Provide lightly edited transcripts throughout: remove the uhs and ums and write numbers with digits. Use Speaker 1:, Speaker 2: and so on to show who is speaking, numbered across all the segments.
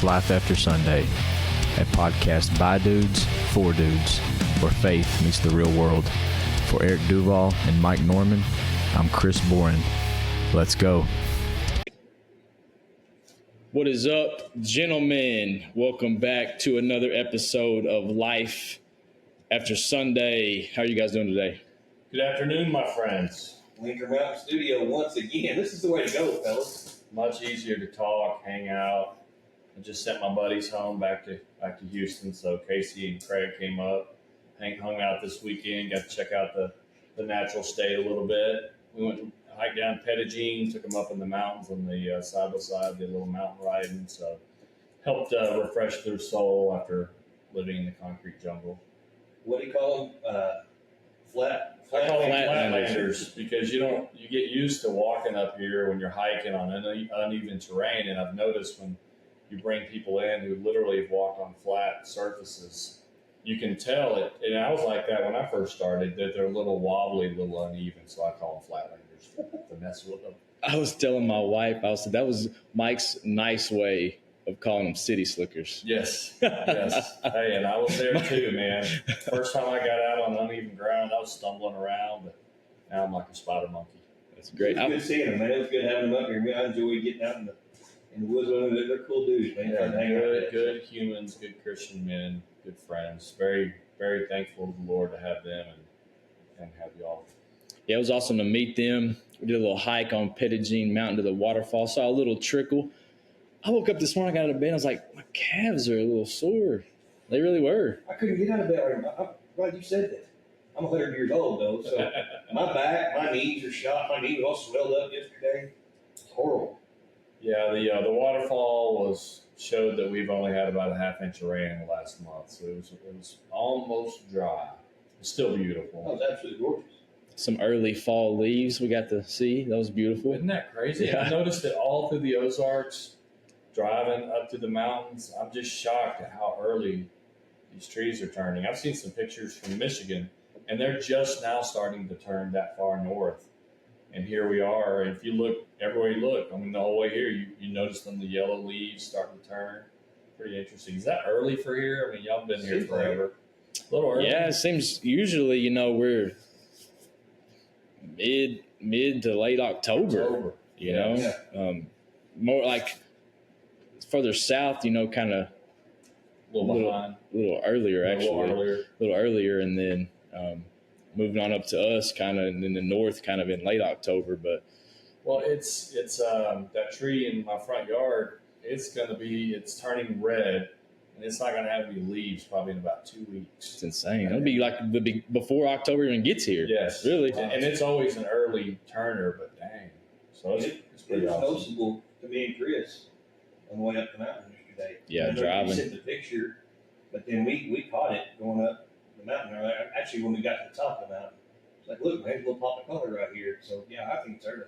Speaker 1: Life After Sunday, a podcast by dudes, for dudes, where faith meets the real world. For Eric Duval and Mike Norman, I'm Chris Boren. Let's go. What is up, gentlemen? Welcome back to another episode of Life After Sunday. How are you guys doing today?
Speaker 2: Good afternoon, my friends.
Speaker 3: Linker Mountain Studio once again. This is the way to go, fellas.
Speaker 2: Much easier to talk, hang out. I just sent my buddies home back to Houston, so Casey and Craig came up, hung out this weekend, got to check out the natural state a little bit. We went and hiked down Pettigene, took them up in the mountains on the side by side, did a little mountain riding, so helped refresh their soul after living in the concrete jungle.
Speaker 3: What do you call them?
Speaker 2: I call them flatlanders because you get used to walking up here when you're hiking on uneven terrain, and I've noticed when you bring people in who literally have walked on flat surfaces, you can tell it. And I was like that when I first started, that they're a little wobbly, a little uneven, so I call them flatlanders to mess with them.
Speaker 1: I was telling my wife, that was Mike's nice way of calling them city slickers.
Speaker 2: Yes. Hey, and I was there too, man. First time I got out on uneven ground, I was stumbling around, but now I'm like a spider monkey.
Speaker 1: That's great.
Speaker 3: It was good seeing them, man. It was good having them up here. I enjoy getting out in the woods with them. They're cool dudes, man.
Speaker 2: Yeah, good humans, good Christian men, good friends. Very, very thankful to the Lord to have them and have y'all.
Speaker 1: Yeah, it was awesome to meet them. We did a little hike on Pettigene Mountain to the waterfall. Saw a little trickle. I woke up this morning, got out of bed, I was like, my calves are a little sore. They really were.
Speaker 3: I couldn't get out of bed. I'm glad you said that. I'm 100 years old, though, so my back, my knees are shot. My knee was all swelled up yesterday. It's horrible.
Speaker 2: Yeah, the waterfall showed that we've only had about a half-inch of rain in the last month, so it was almost dry. It's still beautiful.
Speaker 3: That was absolutely gorgeous.
Speaker 1: Some early fall leaves we got to see. That was beautiful.
Speaker 2: Isn't that crazy?
Speaker 1: Yeah.
Speaker 2: I noticed it all through the Ozarks, driving up to the mountains. I'm just shocked at how early these trees are turning. I've seen some pictures from Michigan, and they're just now starting to turn that far north. And here we are. And if you look, everywhere you look, I mean, the whole way here, you notice them, the yellow leaves starting to turn. Pretty interesting. Is that early for here? I mean, y'all been here forever. A little early.
Speaker 1: Yeah, it seems usually, we're mid to late October. More like further south, kind of
Speaker 2: a
Speaker 1: little earlier, actually. A little earlier, and then moving on up to us kind of, and then the north kind of in late October. But
Speaker 2: it's that tree in my front yard, it's turning red, and it's not going to have any leaves probably in about 2 weeks.
Speaker 1: It's insane. It'll be like before October even gets here.
Speaker 2: Yes.
Speaker 1: Really.
Speaker 2: And it's always an early turner, but dang. So it's pretty awesome.
Speaker 3: Noticeable to me and Chris on the way up the mountain yesterday.
Speaker 1: Yeah, driving.
Speaker 3: We sent the picture, but then we caught it going up the mountain. Actually, when we got to the top of the mountain, it's like, look, man, a little pop of color right here. So, yeah, I think it's early.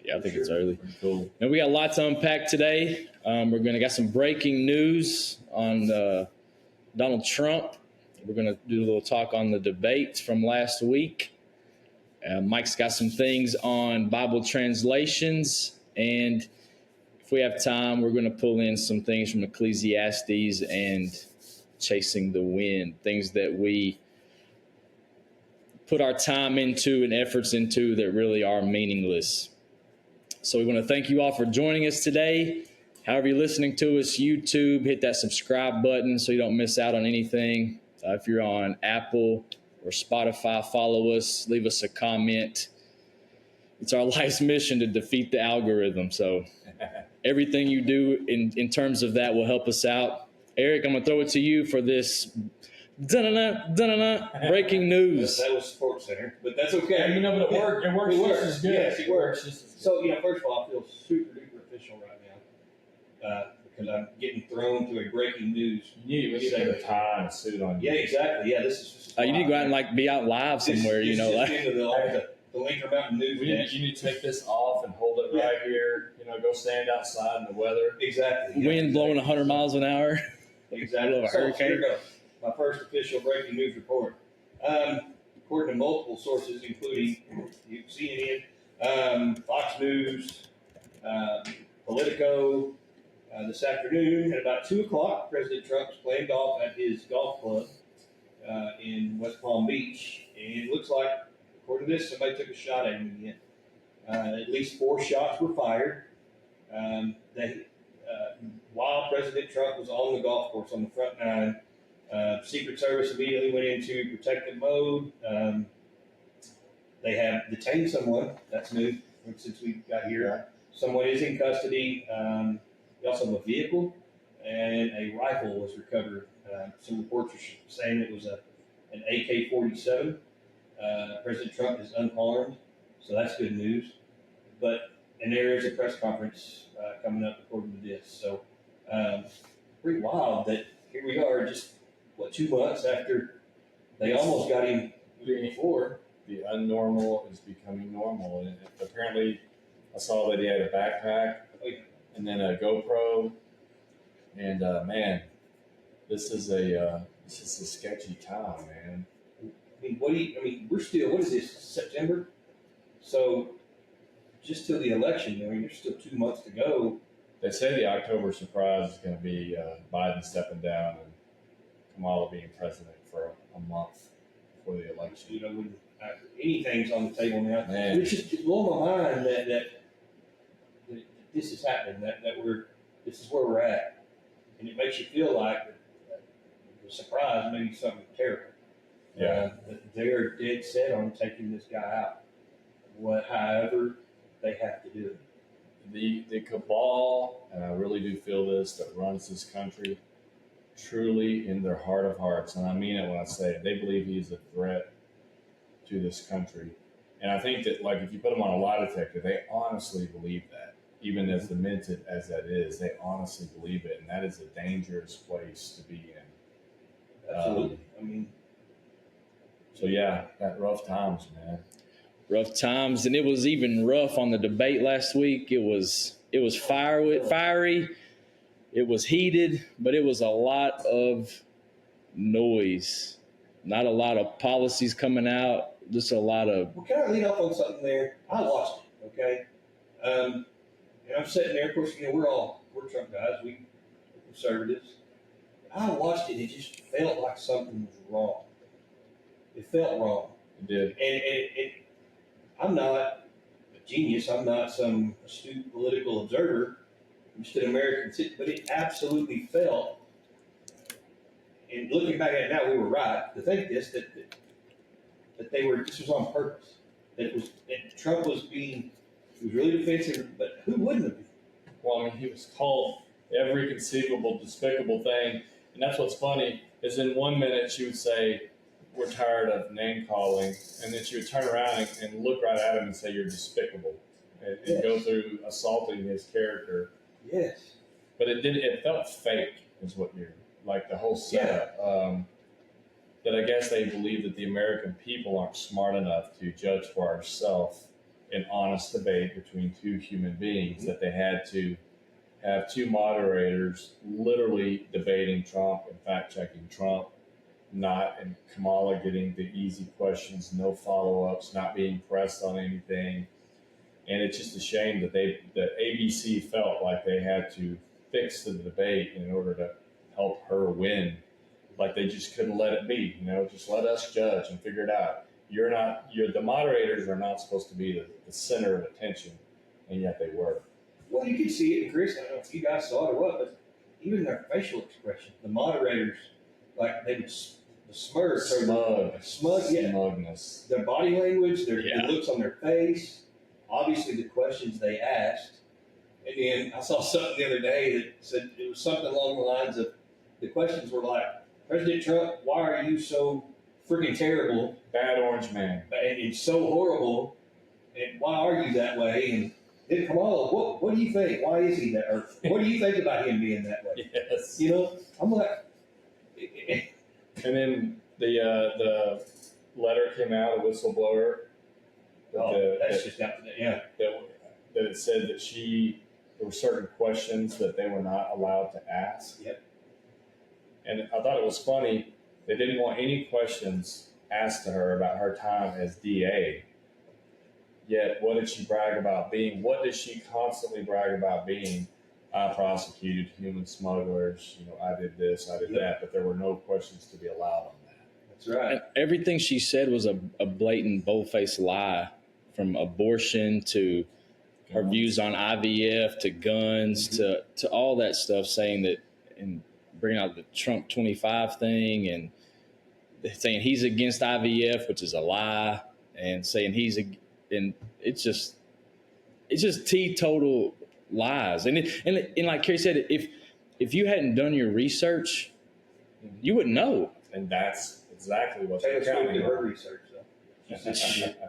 Speaker 1: Yeah, I think it's early.
Speaker 2: Pretty cool.
Speaker 1: And we got a lot to unpack today. We're got some breaking news on Donald Trump. We're going to do a little talk on the debates from last week. Mike's got some things on Bible translations. And if we have time, we're going to pull in some things from Ecclesiastes and chasing the wind, things that we put our time into and efforts into that really are meaningless. So we want to thank you all for joining us today. However you're listening to us, YouTube, hit that subscribe button so you don't miss out on anything. If you're on Apple or Spotify, follow us, leave us a comment. It's our life's mission to defeat the algorithm. So everything you do in terms of that will help us out. Eric, I'm going to throw it to you for this breaking news.
Speaker 3: That was Sports Center, but that's okay.
Speaker 2: But it worked. It works just as good.
Speaker 3: Yes, it works. So, first of all, I feel super duper official right now because I'm getting thrown to a breaking news.
Speaker 2: You need to have a tie and a suit on.
Speaker 3: Yeah, exactly. Yeah, this is just
Speaker 1: you need to go out and be out live somewhere.
Speaker 3: The Linker Mountain News.
Speaker 2: You need to take this off and hold it right here. Go stand outside in the weather.
Speaker 3: Exactly.
Speaker 1: Wind blowing 100 miles an hour.
Speaker 3: Exactly. So here goes. My first official breaking news report. According to multiple sources, including CNN, Fox News, Politico, This afternoon at about 2 o'clock, President Trump was playing golf at his golf club in West Palm Beach. And it looks like, according to this, somebody took a shot at him again. At least 4 shots were fired. While President Trump was on the golf course on the front nine, Secret Service immediately went into protective mode. They have detained someone. That's new since we got here. Someone is in custody. They also have a vehicle and a rifle was recovered. Some reports are saying it was an AK-47. President Trump is unharmed, so that's good news. And there is a press conference coming up according to this. So pretty wild that here we are just, 2 months after they almost got him before.
Speaker 2: The unnormal is becoming normal. And apparently, I saw that he had a backpack and then a GoPro. And man, this is a sketchy time, man.
Speaker 3: We're still, what is this, September? So just till the election, there's still 2 months to go.
Speaker 2: They say the October surprise is going to be Biden stepping down and Kamala being president for a month before the election.
Speaker 3: When anything's on the table now.
Speaker 2: Man.
Speaker 3: It's just blowing my mind that this is happening, this is where we're at. And it makes you feel like the surprise may be something terrible.
Speaker 2: Yeah.
Speaker 3: They're dead set on taking this guy out. However they have to do it.
Speaker 2: The cabal, and I really do feel this, that runs this country, truly in their heart of hearts, and I mean it when I say it, they believe he's a threat to this country. And I think that, like, if you put them on a lie detector, they honestly believe that. Even as demented as that is, they honestly believe it, and that is a dangerous place to be in.
Speaker 3: Absolutely.
Speaker 2: So yeah, that rough times, man.
Speaker 1: Rough times, and it was even rough on the debate last week. It was fiery, it was heated, but it was a lot of noise. Not a lot of policies coming out, just a lot of.
Speaker 3: Well, can I lead off on something there? I watched it, okay? And I'm sitting there, of course, we're Trump guys, we're conservatives. I watched it, it just felt like something was wrong. It felt wrong.
Speaker 2: It did.
Speaker 3: And I'm not a genius. I'm not some astute political observer. I'm just an American citizen. But it absolutely felt, and looking back at it now, we were right to think this, that this was on purpose. That Trump was really defensive, but who wouldn't have been?
Speaker 2: Well, he was called every conceivable, despicable thing. And that's what's funny, is in 1 minute she would say, we're tired of name calling, and then she would turn around and look right at him and say, you're despicable, and go through assaulting his character.
Speaker 3: Yes.
Speaker 2: But it felt fake, is what you're, like the whole setup. That I guess they believe that the American people aren't smart enough to judge for ourselves an honest debate between two human beings, that they had to have 2 moderators literally debating Trump and fact-checking Trump, and Kamala getting the easy questions, no follow-ups, not being pressed on anything. And it's just a shame that ABC felt like they had to fix the debate in order to help her win. Like they just couldn't let it be, just let us judge and figure it out. The moderators are not supposed to be the center of attention, and yet they were.
Speaker 3: Well, you could see it, Chris. I don't know if you guys saw it or what, but even their facial expression, the moderators, like they would smirk,
Speaker 2: smugness.
Speaker 3: Their body language, the looks on their face, obviously the questions they asked. And then I saw something the other day that said it was something along the lines of the questions were like, President Trump, why are you so freaking terrible?
Speaker 2: Bad orange man.
Speaker 3: And it's so horrible. And why are you that way? And then Kamala, what do you think? Why is he that? Or what do you think about him being that way?
Speaker 2: Yes.
Speaker 3: I'm like.
Speaker 2: And then the letter came out, a whistleblower.
Speaker 3: That's just out today.
Speaker 2: That it said that there were certain questions that they were not allowed to ask.
Speaker 3: Yep.
Speaker 2: And I thought it was funny. They didn't want any questions asked to her about her time as DA. Yet, what did she brag about being? What does she constantly brag about being? I prosecuted human smugglers. I did this, I did that, but there were no questions to be allowed on that.
Speaker 3: That's right.
Speaker 1: And everything she said was a blatant, bold-faced lie, from abortion to her views on IVF to guns to all that stuff, saying that and bringing out the Trump 25 thing and saying he's against IVF, which is a lie, and saying and it's just teetotal lies. And like Carrie said, if you hadn't done your research, you wouldn't know.
Speaker 2: And that's exactly what
Speaker 3: Taylor
Speaker 2: they're
Speaker 3: Swift
Speaker 2: counting
Speaker 3: did her
Speaker 2: on.
Speaker 3: research, though.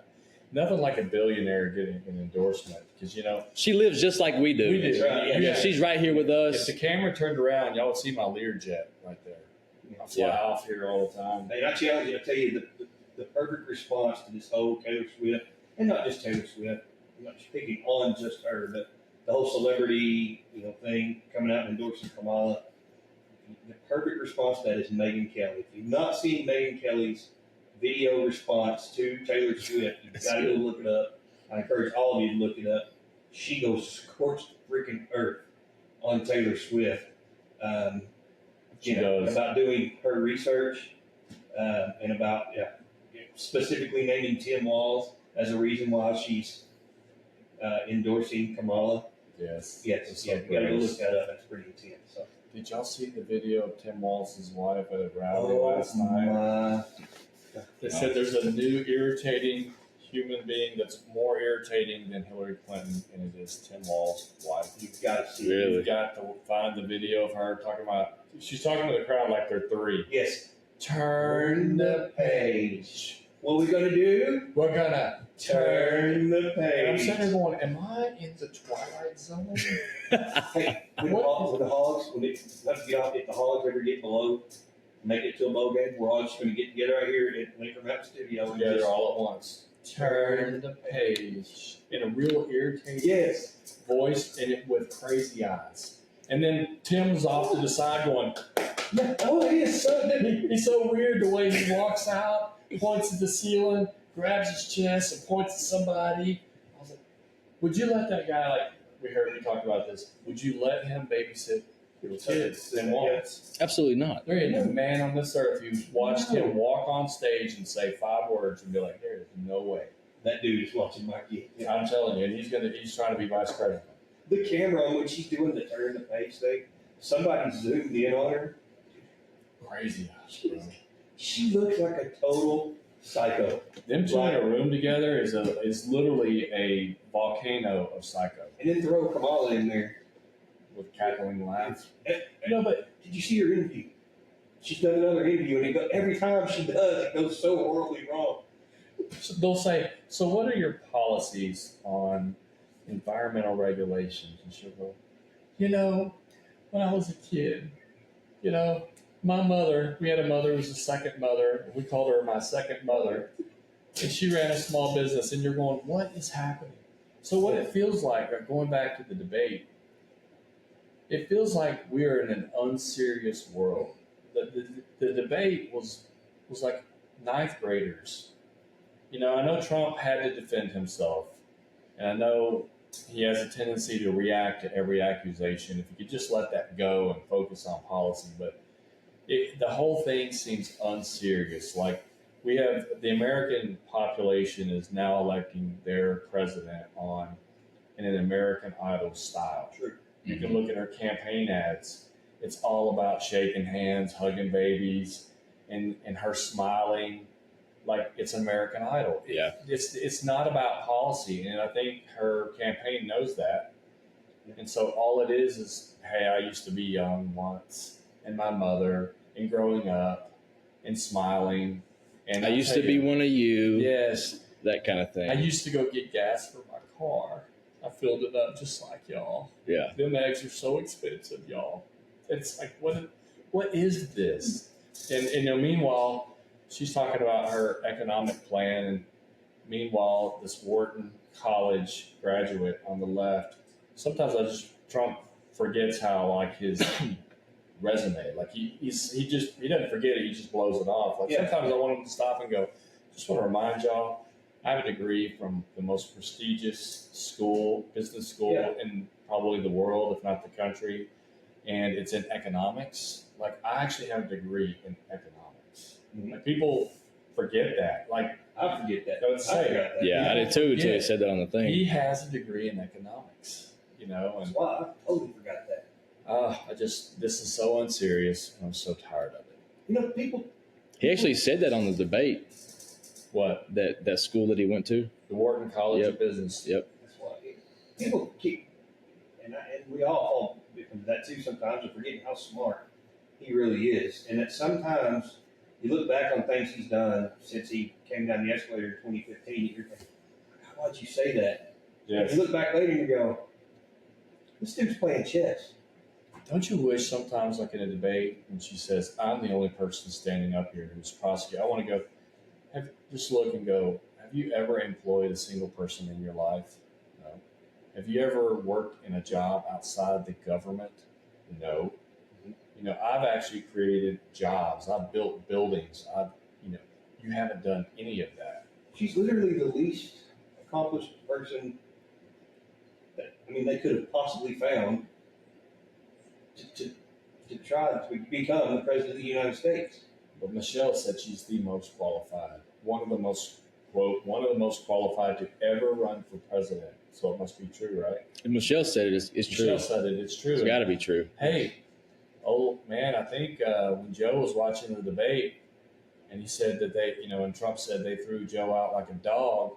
Speaker 2: Nothing like a billionaire getting an endorsement because
Speaker 1: She lives just like we do.
Speaker 2: we do.
Speaker 3: right.
Speaker 1: Yeah, she's right here with
Speaker 2: If
Speaker 1: us.
Speaker 2: the camera turned around, y'all would see my Learjet right there. I fly
Speaker 1: Yeah.
Speaker 2: off here all the time.
Speaker 3: And I challenge you, I tell you, the perfect response to this whole Taylor Swift, and not just Taylor Swift, I'm not picking on just her, but the whole celebrity, thing coming out and endorsing Kamala. The perfect response to that is Megyn Kelly. If you've not seen Megyn Kelly's video response to Taylor Swift, you've got to go look it up. I encourage all of you to look it up. She goes scorched freaking earth on Taylor Swift.
Speaker 2: She does.
Speaker 3: About doing her research and about specifically naming Tim Walz as a reason why she's endorsing Kamala.
Speaker 2: Yes.
Speaker 3: Yes, you got to go look that up. That's pretty intense. So.
Speaker 2: Did y'all see the video of Tim Walz's wife at a rally last night? They said there's a new irritating human being that's more irritating than Hillary Clinton, and it is Tim Walz's wife.
Speaker 3: You've got to see it.
Speaker 1: Really?
Speaker 2: You've got to find the video of her talking about. She's talking to the crowd like they're three.
Speaker 3: Yes.
Speaker 2: Turn the page.
Speaker 3: What we gonna do?
Speaker 2: We're gonna
Speaker 3: Turn the
Speaker 2: And I'm
Speaker 3: page.
Speaker 2: sitting there going, am I in the Twilight Zone?
Speaker 3: Hey, when the hogs, let's get off, if the hogs ever get below, make it to a bowl game, we're all just gonna get together right here at Lincoln Rap Studio. and
Speaker 2: Together
Speaker 3: just-
Speaker 2: all at once. Turn the page. In a real irritating
Speaker 3: Yes.
Speaker 2: voice and it with crazy eyes. And then Tim's off to the side going,
Speaker 3: Oh, he is so
Speaker 2: he's so weird the way he walks out, points at the ceiling, grabs his chest and points at somebody. I was like, would you let that guy, like we talked about this, would you let him babysit your kids and walk?
Speaker 1: Absolutely not.
Speaker 2: There ain't a man on this earth who's watched him walk on stage and say 5 words and be like, there is no way.
Speaker 3: That dude is watching my kid.
Speaker 2: I'm telling you, and he's trying to be vice president.
Speaker 3: The camera on which he's doing the turn the page thing, somebody zoomed in on her.
Speaker 2: Crazy eyes, bro.
Speaker 3: She looks like a total psycho.
Speaker 2: Them two in a room together is literally a volcano of psycho
Speaker 3: And then throw Kamala in there.
Speaker 2: with cackling laughs.
Speaker 3: No, but did you see her interview? She's done another interview, and every time she does, it goes so horribly wrong.
Speaker 2: So they'll say, so what are your policies on environmental regulations? And she'll go, when I was a kid, my mother, we had a mother who was a second mother. We called her my second mother. And she ran a small business. And you're going, what is happening? So what it feels like, going back to the debate, it feels like we're in an unserious world. The debate was like ninth graders. I know Trump had to defend himself. And I know he has a tendency to react to every accusation. If you could just let that go and focus on policy. But the whole thing seems unserious. Like we have the American population is now electing their president in an American Idol style.
Speaker 3: True.
Speaker 2: You can look at her campaign ads. It's all about shaking hands, hugging babies, and her smiling like it's American Idol.
Speaker 1: Yeah.
Speaker 2: It's not about policy, and I think her campaign knows that. And so all it is, hey, I used to be young once, and my mother, and growing up, and smiling. And
Speaker 1: I used to be one of you.
Speaker 2: Yes.
Speaker 1: That kind of thing.
Speaker 2: I used to go get gas for my car. I filled it up just like y'all.
Speaker 1: Yeah.
Speaker 2: Them eggs are so expensive, y'all. It's like, what is this? And meanwhile, she's talking about her economic plan. And meanwhile, this Wharton College graduate on the left, sometimes Trump forgets how like his resume, like he doesn't forget it, he just blows it off. Like sometimes I want him to stop and go, just want to remind y'all, I have a degree from the most prestigious school, business school
Speaker 3: Yeah.
Speaker 2: in probably the world, if not the country, and it's in economics. Like I actually have a degree in economics.
Speaker 3: Mhm.
Speaker 2: Like people forget that. Like
Speaker 3: I forget that.
Speaker 2: I would say,
Speaker 3: forgot that.
Speaker 1: Yeah, I did too until he said that on the thing.
Speaker 2: he has a degree in economics. You know,
Speaker 3: That's
Speaker 2: and
Speaker 3: why I totally forgot that.
Speaker 2: this is so unserious. I'm so tired of it.
Speaker 3: You know, people.
Speaker 1: He actually said that on the debate.
Speaker 2: What?
Speaker 1: That school that he went to.
Speaker 2: The Wharton College
Speaker 1: Yep.
Speaker 2: of Business.
Speaker 1: Yep.
Speaker 3: That's why people keep, and we all fall victim to that too. Sometimes we're forgetting how smart he really is, and that sometimes you look back on things he's done since he came down the escalator in 2015. You're thinking, why'd you say that?
Speaker 2: Yes.
Speaker 3: And you look back later and you go, this dude's playing chess.
Speaker 2: Don't you wish sometimes, like in a debate, when she says, "I'm the only person standing up here who's prosecuted," I want to go, just look and go, have you ever employed a single person in your life? No. Have you ever worked in a job outside the government? No. You know, I've actually created jobs. I've built buildings. You haven't done any of that.
Speaker 3: She's literally the least accomplished person that they could have possibly found to try to become the president of the United States.
Speaker 2: But Michelle said she's the most qualified. One of the most qualified to ever run for president. So it must be true, right?
Speaker 1: And Michelle said it. It's true.
Speaker 2: Michelle said it. It's true.
Speaker 1: It's got to be true.
Speaker 2: Hey, old man, I think when Joe was watching the debate and he said that and Trump said they threw Joe out like a dog,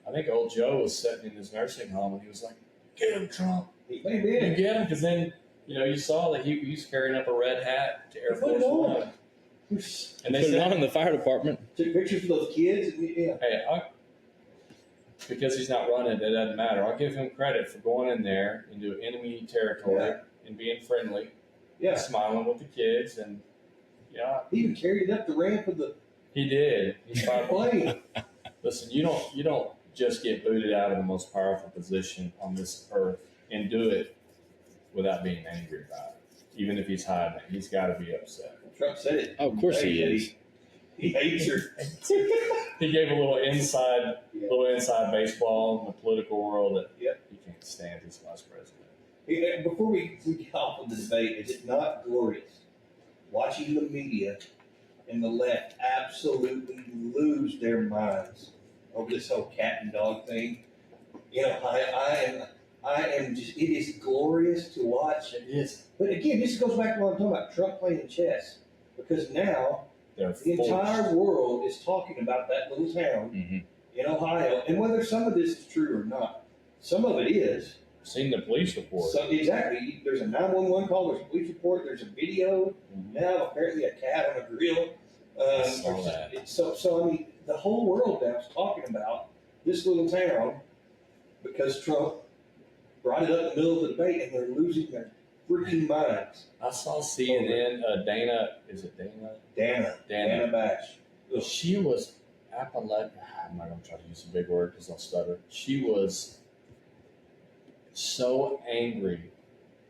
Speaker 2: I think old Joe was sitting in his nursing home and he was like, "Get him, Trump.
Speaker 3: He may
Speaker 2: You
Speaker 3: be.
Speaker 2: get him." Because then, you saw that he was carrying up a red hat to Air
Speaker 3: Put it
Speaker 2: Force
Speaker 3: on.
Speaker 2: One. And they
Speaker 1: Put it on
Speaker 2: said,
Speaker 1: in the fire department.
Speaker 3: Took pictures of those kids. Yeah.
Speaker 2: hey, because he's not running, it doesn't matter. I'll give him credit for going in there into enemy territory and being friendly,
Speaker 3: Yeah.
Speaker 2: smiling with the kids, and
Speaker 3: He even carried it up the ramp of the
Speaker 2: he did. He's fine.
Speaker 3: plane.
Speaker 2: Listen, you don't just get booted out of the most powerful position on this earth and do it without being angry about it. Even if he's hiding it, he's got to be upset.
Speaker 3: Trump said it.
Speaker 1: Oh, of course he is.
Speaker 3: He hates her.
Speaker 2: He gave a little inside baseball in the political world that
Speaker 3: Yep.
Speaker 2: he can't stand his vice president.
Speaker 3: Before we get off of the debate, is it not glorious watching the media and the left absolutely lose their minds over this whole cat and dog thing? I am just, it is glorious to watch.
Speaker 2: It is.
Speaker 3: But again, this goes back to what I'm talking about, Trump playing chess. Because now
Speaker 2: They're
Speaker 3: the
Speaker 2: forced.
Speaker 3: entire world is talking about that little town
Speaker 1: Mm-hmm.
Speaker 3: in Ohio, and whether some of this is true or not, some of it is.
Speaker 2: Seen the police report.
Speaker 3: So exactly, there's a 911 call, there's a police report, there's a video. Now apparently a cat on a grill.
Speaker 2: I saw that.
Speaker 3: So the whole world now is talking about this little town because Trump brought it up in the middle of the debate, and they're losing their freaking minds.
Speaker 2: I saw CNN. Dana, is it Dana?
Speaker 3: Dana Bash. Ugh.
Speaker 2: She was apoplectic. I'm not going to try to use a big word because I'll stutter. She was so angry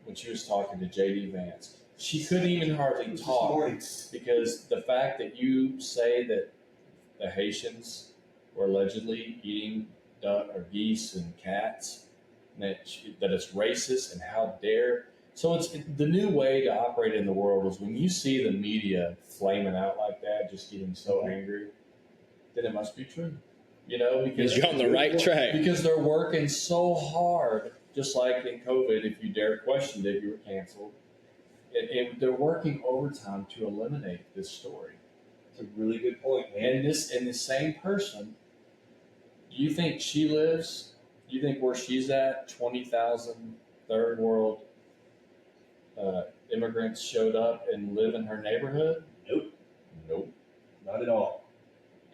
Speaker 2: when she was talking to J.D. Vance. She couldn't even hardly
Speaker 3: This
Speaker 2: talk
Speaker 3: morning.
Speaker 2: because the fact that you say that the Haitians were allegedly eating duck or geese and cats, that it's racist, and how dare. So it's the new way to operate in the world is when you see the media flaming out like that, just getting so angry, then it must be true.
Speaker 1: Because you're on the right track.
Speaker 2: Because they're working so hard, just like in COVID, if you dare question it, you were canceled. They're working overtime to eliminate this story.
Speaker 3: That's a really good point, man.
Speaker 2: And the same person, you think she lives? You think where she's at, 20,000 third world immigrants showed up and live in her neighborhood? Nope.
Speaker 3: Not at all.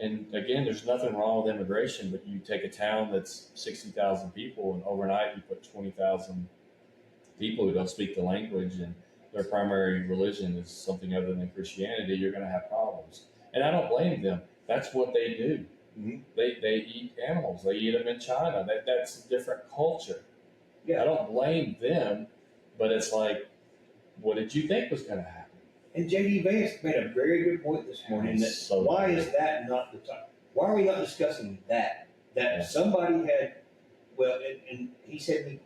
Speaker 2: And again, there's nothing wrong with immigration, but you take a town that's 60,000 people and overnight you put 20,000 people who don't speak the language and their primary religion is something other than Christianity, you're going to have problems. And I don't blame them. That's what they do.
Speaker 3: Mm-hmm.
Speaker 2: They eat animals. They eat them in China. That's a different culture.
Speaker 3: Yeah.
Speaker 2: I don't blame them, but it's like, what did you think was going to happen?
Speaker 3: And J.D. Vance made a very good point this morning. That
Speaker 2: So
Speaker 3: why
Speaker 2: good.
Speaker 3: is that not the time? Why are we not discussing that? That somebody had, well, and he said he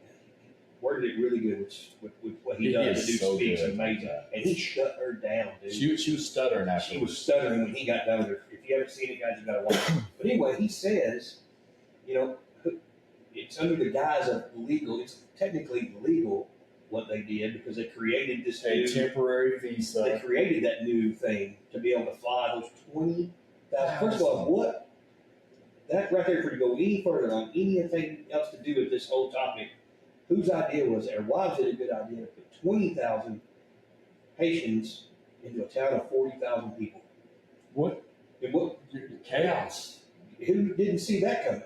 Speaker 3: worded it really good, with what he does. The dude
Speaker 2: so
Speaker 3: speaks
Speaker 2: good.
Speaker 3: amazing. And he shut her down, dude.
Speaker 2: She was stuttering afterwards.
Speaker 3: She was stuttering when he got done with her. If you haven't seen it, guys, you got to watch it. But anyway, he says, it's under the guise of legal. It's technically legal what they did because they created this
Speaker 2: a temporary visa.
Speaker 3: They created that new thing to be able to fly those 20,000. First of all, what that right there, for to go any further on anything else to do with this whole topic, whose idea was it, or why was it a good idea to put 20,000 Haitians into a town of 40,000 people?
Speaker 2: What? Chaos.
Speaker 3: Who didn't see that coming?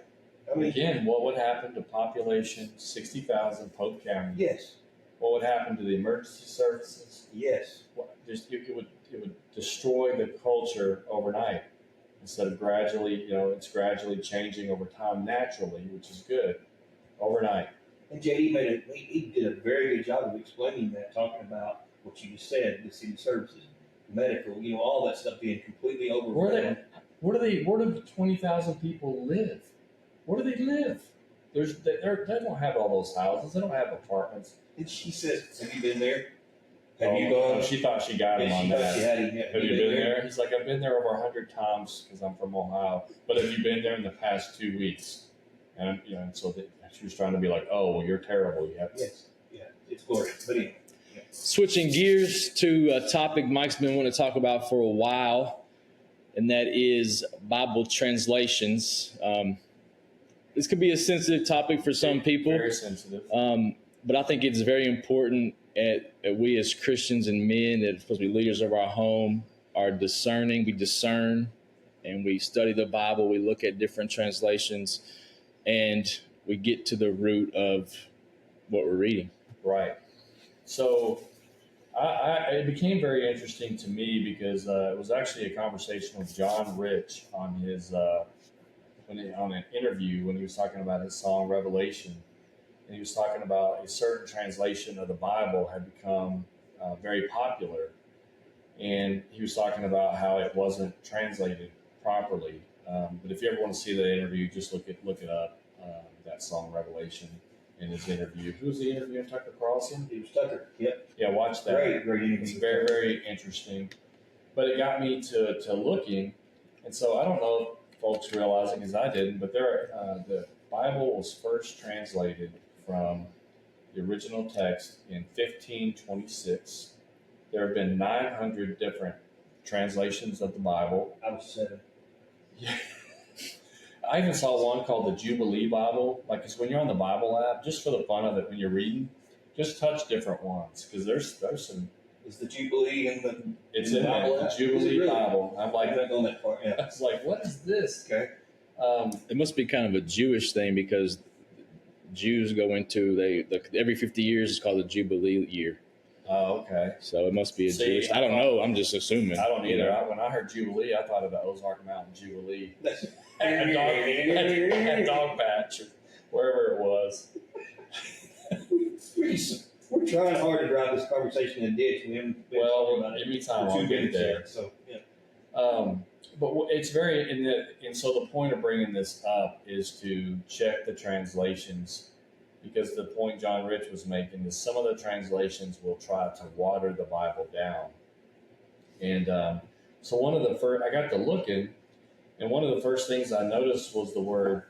Speaker 3: I mean,
Speaker 2: again, what would happen to population 60,000 Polk County?
Speaker 3: Yes.
Speaker 2: What would happen to the emergency services?
Speaker 3: Yes.
Speaker 2: It would destroy the culture overnight instead of gradually. It's gradually changing over time naturally, which is good. Overnight.
Speaker 3: And JD he did a very good job of explaining that, talking about what you just said, the city services, medical, all that stuff being completely overwhelmed.
Speaker 2: Where do the 20,000 people live? Where do they live? They don't have all those houses. They don't have apartments.
Speaker 3: And she says, "Have you been there? Have
Speaker 2: Oh,
Speaker 3: you gone?"
Speaker 2: She thought she got him on
Speaker 3: She
Speaker 2: that.
Speaker 3: had him.
Speaker 2: Have you been there? He's like, I've been there over 100 times because I'm from Ohio. But have you been there in the past 2 weeks? And so she was trying to be like, oh, well, you're terrible. You have to.
Speaker 3: Yes, yeah, it's glorious. But anyway.
Speaker 1: Switching gears to a topic Mike's been wanting to talk about for a while, and that is Bible translations. This could be a sensitive topic for some people.
Speaker 2: Very sensitive.
Speaker 1: But I think it's very important that we as Christians and men that are supposed to be leaders of our home are discerning. We discern and we study the Bible. We look at different translations and we get to the root of what we're reading.
Speaker 2: Right. So it became very interesting to me because it was actually a conversation with John Rich on his on an interview when he was talking about his song Revelation. And he was talking about a certain translation of the Bible had become very popular. And he was talking about how it wasn't translated properly. But if you ever want to see that interview, just look it up, that song Revelation in his interview. Who was the interview? Tucker Carlson?
Speaker 3: It was Tucker. Yep.
Speaker 2: Yeah, watch that.
Speaker 3: Great interview.
Speaker 2: It's very, very interesting. But it got me to looking. And so I don't know if folks realizing, as I didn't, but the Bible was first translated from the original text in 1526. There have been 900 different translations of the Bible.
Speaker 3: I was 7.
Speaker 2: Yeah. I even saw one called the Jubilee Bible. Like, it's when you're on the Bible app, just for the fun of it, when you're reading, just touch different ones because there's some.
Speaker 3: Is the Jubilee in the?
Speaker 2: It's
Speaker 3: in
Speaker 2: in
Speaker 3: Bible
Speaker 2: the Jubilee
Speaker 3: really?
Speaker 2: Bible. I'm like,
Speaker 3: I've not gone that far. Yeah.
Speaker 2: I was like, what is this?
Speaker 3: Okay.
Speaker 1: It must be kind of a Jewish thing because Jews go into every 50 years is called the Jubilee year.
Speaker 2: Oh, okay.
Speaker 1: So it must be a Jewish. I don't know. I'm just assuming.
Speaker 2: I don't either. When I heard Jubilee, I thought of the Ozark Mountain Jubilee. At Dog Patch, or wherever it was.
Speaker 3: We're trying hard to drive this conversation in a ditch. We haven't been talking about it.
Speaker 2: Give me time.
Speaker 3: For
Speaker 2: I'll
Speaker 3: 2
Speaker 2: get
Speaker 3: minutes
Speaker 2: there.
Speaker 3: yet, so yeah.
Speaker 2: But it's very, and so the point of bringing this up is to check the translations, because the point John Rich was making is some of the translations will try to water the Bible down. And so one of the first, I got to looking, and one of the first things I noticed was the word,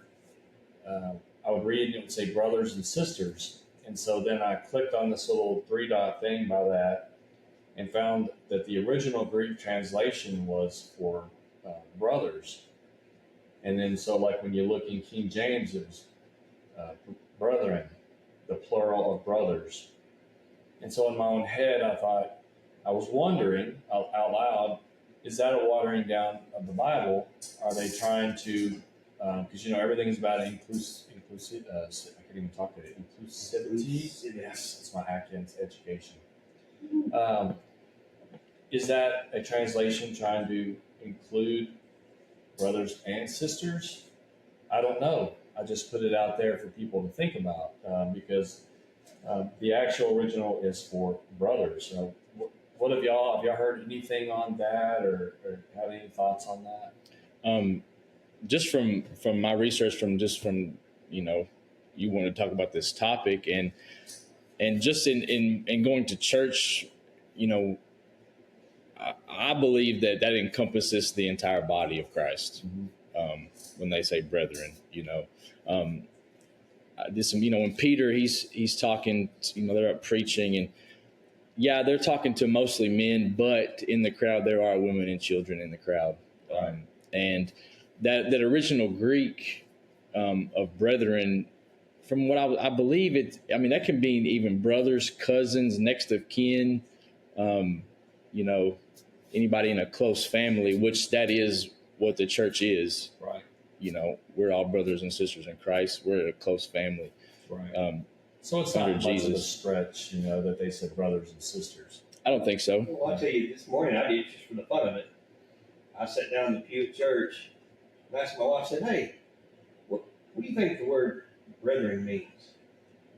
Speaker 2: I would read and it would say brothers and sisters. And so then I clicked on this little 3-dot thing by that and found that the original Greek translation was for brothers. And then so like when you look in King James, it was brethren, the plural of brothers. And so in my own head, I was wondering out loud, is that a watering down of the Bible? Are they trying to, because everything's about inclusivity. I can't even talk to it. Inclusivity. Yes, it's my Atkins education. Is that a translation trying to include brothers and sisters? I don't know. I just put it out there for people to think about because the actual original is for brothers. So what have y'all heard anything on that or have any thoughts on that?
Speaker 1: just from my research, from you want to talk about this topic, and just in going to church, you know, I believe that encompasses the entire body of Christ. When they say brethren, this, when Peter he's talking, they're up preaching, and yeah, they're talking to mostly men, but in the crowd there are women and children in the crowd, and that original Greek of brethren, from what I believe it, that can be even brothers, cousins, next of kin, anybody in a close family, which that is what the church is.
Speaker 2: Right.
Speaker 1: We're all brothers and sisters in Christ. We're a close family.
Speaker 2: Right. So it's not much of a stretch, that they said brothers and sisters.
Speaker 1: I don't think so.
Speaker 3: Well, I'll tell you, this morning I did it just for the fun of it. I sat down in the pew at church and asked my wife, I said, hey, what do you think the word brethren means?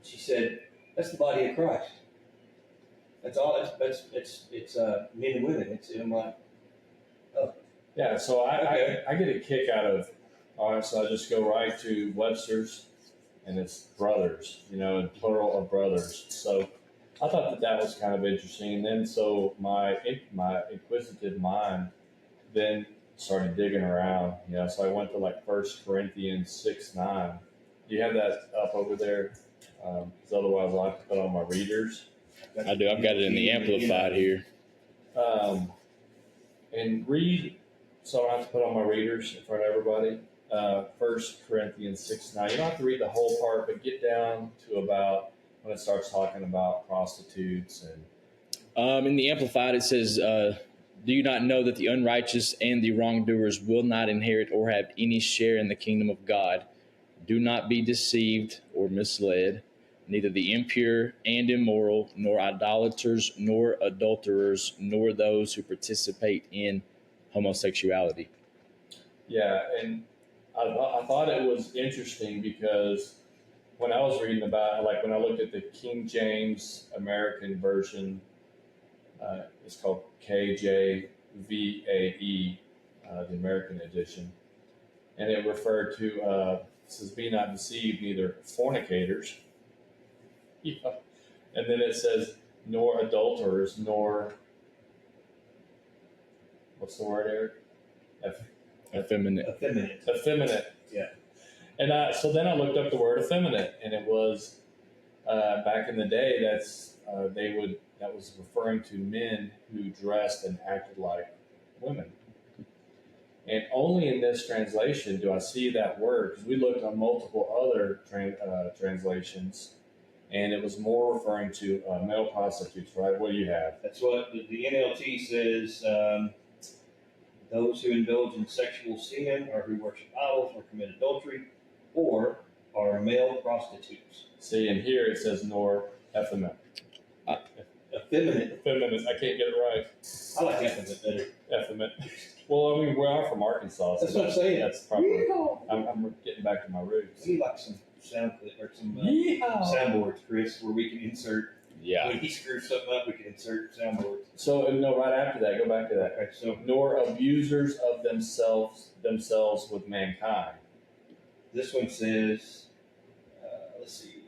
Speaker 3: She said, that's the body of Christ. That's all. It's men and women. I'm like, oh.
Speaker 2: Yeah, so
Speaker 3: Okay.
Speaker 2: I get a kick out of, all right, so I just go right to Webster's, and it's brothers, in plural of brothers. So I thought that was kind of interesting. And then so my inquisitive mind then started digging around, so I went to like 1 Corinthians 6:9. Do you have that up over there? Because otherwise I'll have to put on my readers.
Speaker 1: I do. I've got it in the Amplified here.
Speaker 2: And read, so I don't have to put on my readers in front of everybody. 1 Corinthians 6:9. You don't have to read the whole part, but get down to about when it starts talking about prostitutes and.
Speaker 1: In the Amplified, it says, "Do you not know that the unrighteous and the wrongdoers will not inherit or have any share in the kingdom of God? Do not be deceived or misled. Neither the impure and immoral, nor idolaters, nor adulterers, nor those who participate in homosexuality."
Speaker 2: Yeah, and I thought it was interesting because when I was reading about it, like when I looked at the King James American version, it's called KJVAE, the American edition, and it referred to, it says, "Be not deceived, neither fornicators." And then it says, "Nor adulterers, nor," what's the word, Eric?
Speaker 1: Effeminate.
Speaker 2: Effeminate.
Speaker 3: Yeah.
Speaker 2: And so then I looked up the word effeminate, and it was back in the day. That was referring to men who dressed and acted like women. And only in this translation do I see that word, because we looked on multiple other translations, and it was more referring to male prostitutes. Right? What do you have?
Speaker 3: That's what the NLT says. Those who indulge in sexual sin, or who worship idols, or commit adultery, or are male prostitutes.
Speaker 2: See, and here it says nor effeminate.
Speaker 3: Effeminate.
Speaker 2: Effeminate. I can't get it right.
Speaker 3: I like effeminate better.
Speaker 2: Effeminate. Well, we are from Arkansas. So
Speaker 3: that's what I'm saying.
Speaker 2: That's probably. I'm getting back to my roots.
Speaker 3: We like some sound clip or some soundboards, Chris, where we can insert.
Speaker 1: Yeah.
Speaker 3: When he screws something up, we can insert soundboards.
Speaker 2: So right after that, go back to that.
Speaker 3: Okay, so
Speaker 2: nor abusers of themselves with mankind.
Speaker 3: This one says, let's see,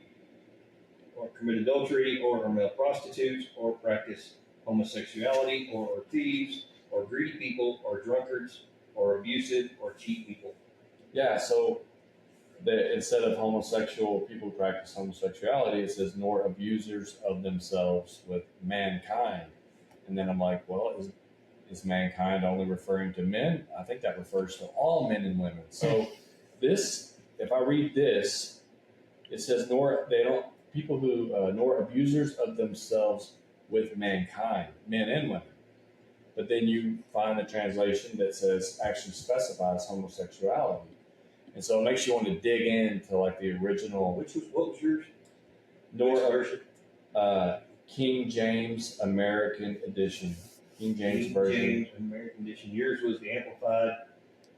Speaker 3: or commit adultery, or are male prostitutes, or practice homosexuality, or are thieves, or greedy people, or drunkards, or abusive, or cheat people.
Speaker 2: Yeah, so instead of homosexual people who practice homosexuality, it says nor abusers of themselves with mankind. And then I'm like, well, is mankind only referring to men? I think that refers to all men and women. So this, if I read this, it says nor abusers of themselves with mankind, men and women. But then you find a translation that says actually specifies homosexuality. And so it makes you want to dig into like the original.
Speaker 3: What was yours?
Speaker 2: Version? King James American Edition. King James version.
Speaker 3: James American Edition. Yours was the Amplified.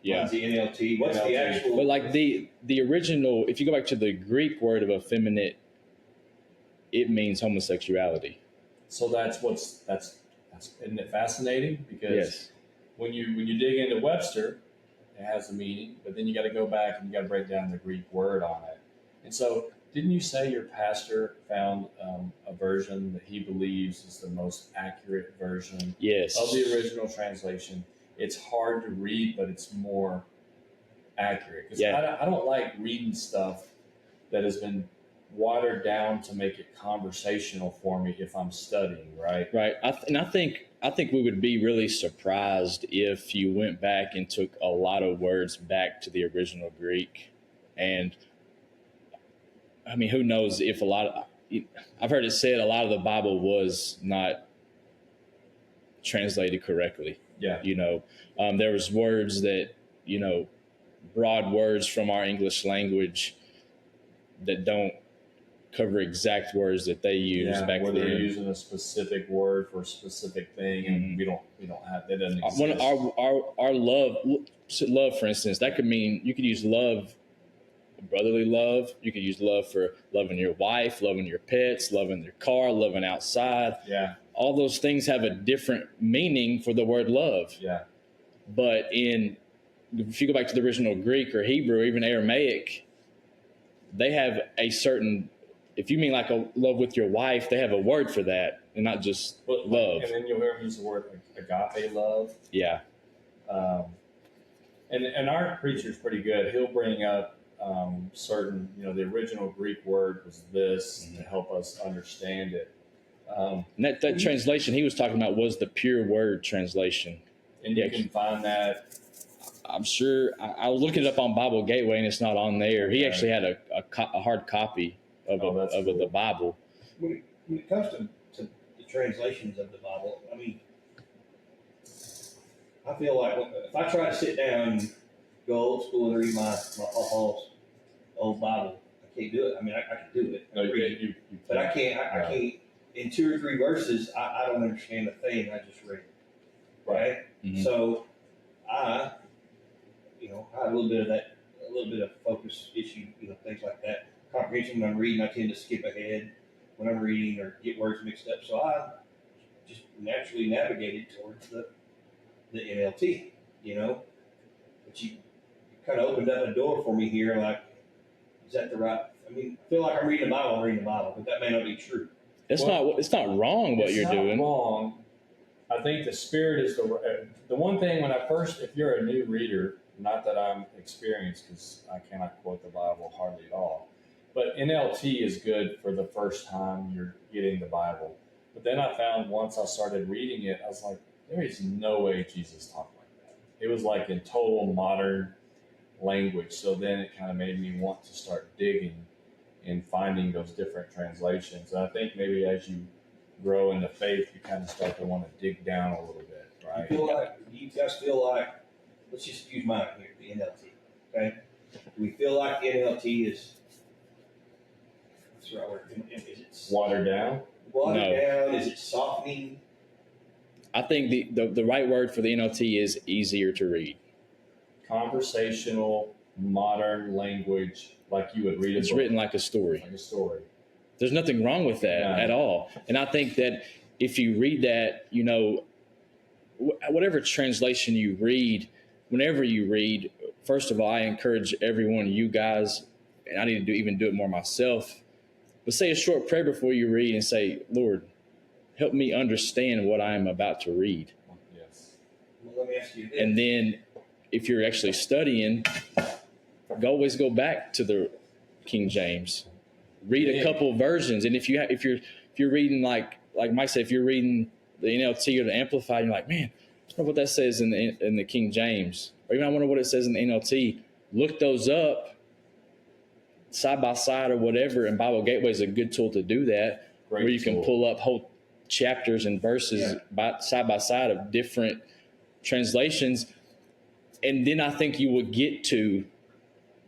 Speaker 1: Yeah.
Speaker 3: Mine's the NLT. What's
Speaker 2: NLT.
Speaker 3: the actual?
Speaker 1: But like the original, if you go back to the Greek word of effeminate, it means homosexuality.
Speaker 2: So that's isn't it fascinating? Because
Speaker 1: Yes.
Speaker 2: when you dig into Webster, it has a meaning, but then you got to go back and you got to break down the Greek word on it. And so, didn't you say your pastor found a version that he believes is the most accurate version
Speaker 1: Yes.
Speaker 2: of the original translation? It's hard to read, but it's more accurate. Because I don't like reading stuff that has been watered down to make it conversational for me if I'm studying, right?
Speaker 1: Right. I think we would be really surprised if you went back and took a lot of words back to the original Greek. And I mean, who knows if I've heard it said a lot of the Bible was not translated correctly.
Speaker 2: Yeah.
Speaker 1: There was words that, broad words from our English language that don't cover exact words that they use back
Speaker 2: where
Speaker 1: then.
Speaker 2: they're using a specific word for a specific thing, and we don't have that. Doesn't exist.
Speaker 1: When our love, for instance, that could mean you could use love, brotherly love. You could use love for loving your wife, loving your pets, loving your car, loving outside.
Speaker 2: Yeah.
Speaker 1: All those things have a different meaning for the word love.
Speaker 2: Yeah.
Speaker 1: But if you go back to the original Greek or Hebrew, or even Aramaic, they have a certain. If you mean like a love with your wife, they have a word for that, and not just love.
Speaker 2: And then you'll hear him use the word agape love.
Speaker 1: Yeah.
Speaker 2: And our preacher's pretty good. He'll bring up certain, the original Greek word was this to help us understand it.
Speaker 1: And that translation he was talking about was the pure word translation.
Speaker 2: And you can find that.
Speaker 1: I'm sure. I was looking it up on Bible Gateway, and it's not on there. He actually had a hard copy of the Bible.
Speaker 3: When it comes to the translations of the Bible, I mean, I feel like if I try to sit down and go old school and read my Paul's old Bible, I can't do it. I mean, I can do it, but I can't. I can't. In 2 or 3 verses, I don't understand a thing I just read. Right.
Speaker 1: Mm-hmm.
Speaker 3: So I had a little bit of focus issue, things like that. Comprehension when I'm reading, I tend to skip ahead when I'm reading or get words mixed up. So I just naturally navigated towards the NLT, But you kind of opened up a door for me here. Like, is that the right? I mean, I feel like I'm reading the Bible, but that may not be true.
Speaker 1: It's not wrong what you're doing.
Speaker 2: It's not wrong. I think the spirit is the one thing if you're a new reader, not that I'm experienced because I cannot quote the Bible hardly at all, but NLT is good for the first time you're getting the Bible. But then I found once I started reading it, I was like, there is no way Jesus talked like that. It was like in total modern language. So then it kind of made me want to start digging and finding those different translations. And I think maybe as you grow in the faith, you kind of start to want to dig down a little bit, right?
Speaker 3: Do you guys feel like, let's just use mine here, the NLT, okay? Do we feel like the NLT is, what's the right word? Is it
Speaker 2: watered down?
Speaker 3: Watered down? Is it softening?
Speaker 1: I think the right word for the NLT is easier to read.
Speaker 2: Conversational, modern language, like you would read a
Speaker 1: It's
Speaker 2: book.
Speaker 1: written like a story.
Speaker 2: Like a story.
Speaker 1: There's nothing wrong with that at all. And I think that if you read that, whatever translation you read, whenever you read, first of all, I encourage every one of you guys, and I need to even do it more myself, but say a short prayer before you read and say, Lord, help me understand what I am about to read.
Speaker 2: Yes.
Speaker 3: Well, let me ask you this.
Speaker 1: And then if you're actually studying, always go back to the King James. Read a couple versions, and if you're reading like Mike said, if you're reading the NLT or the Amplified, you're like, man, I don't know what that says in the King James, or even I wonder what it says in the NLT. Look those up side by side or whatever, and Bible Gateway is a good tool to do that, where you can pull up whole chapters and verses side by side of different translations, and then I think you will get to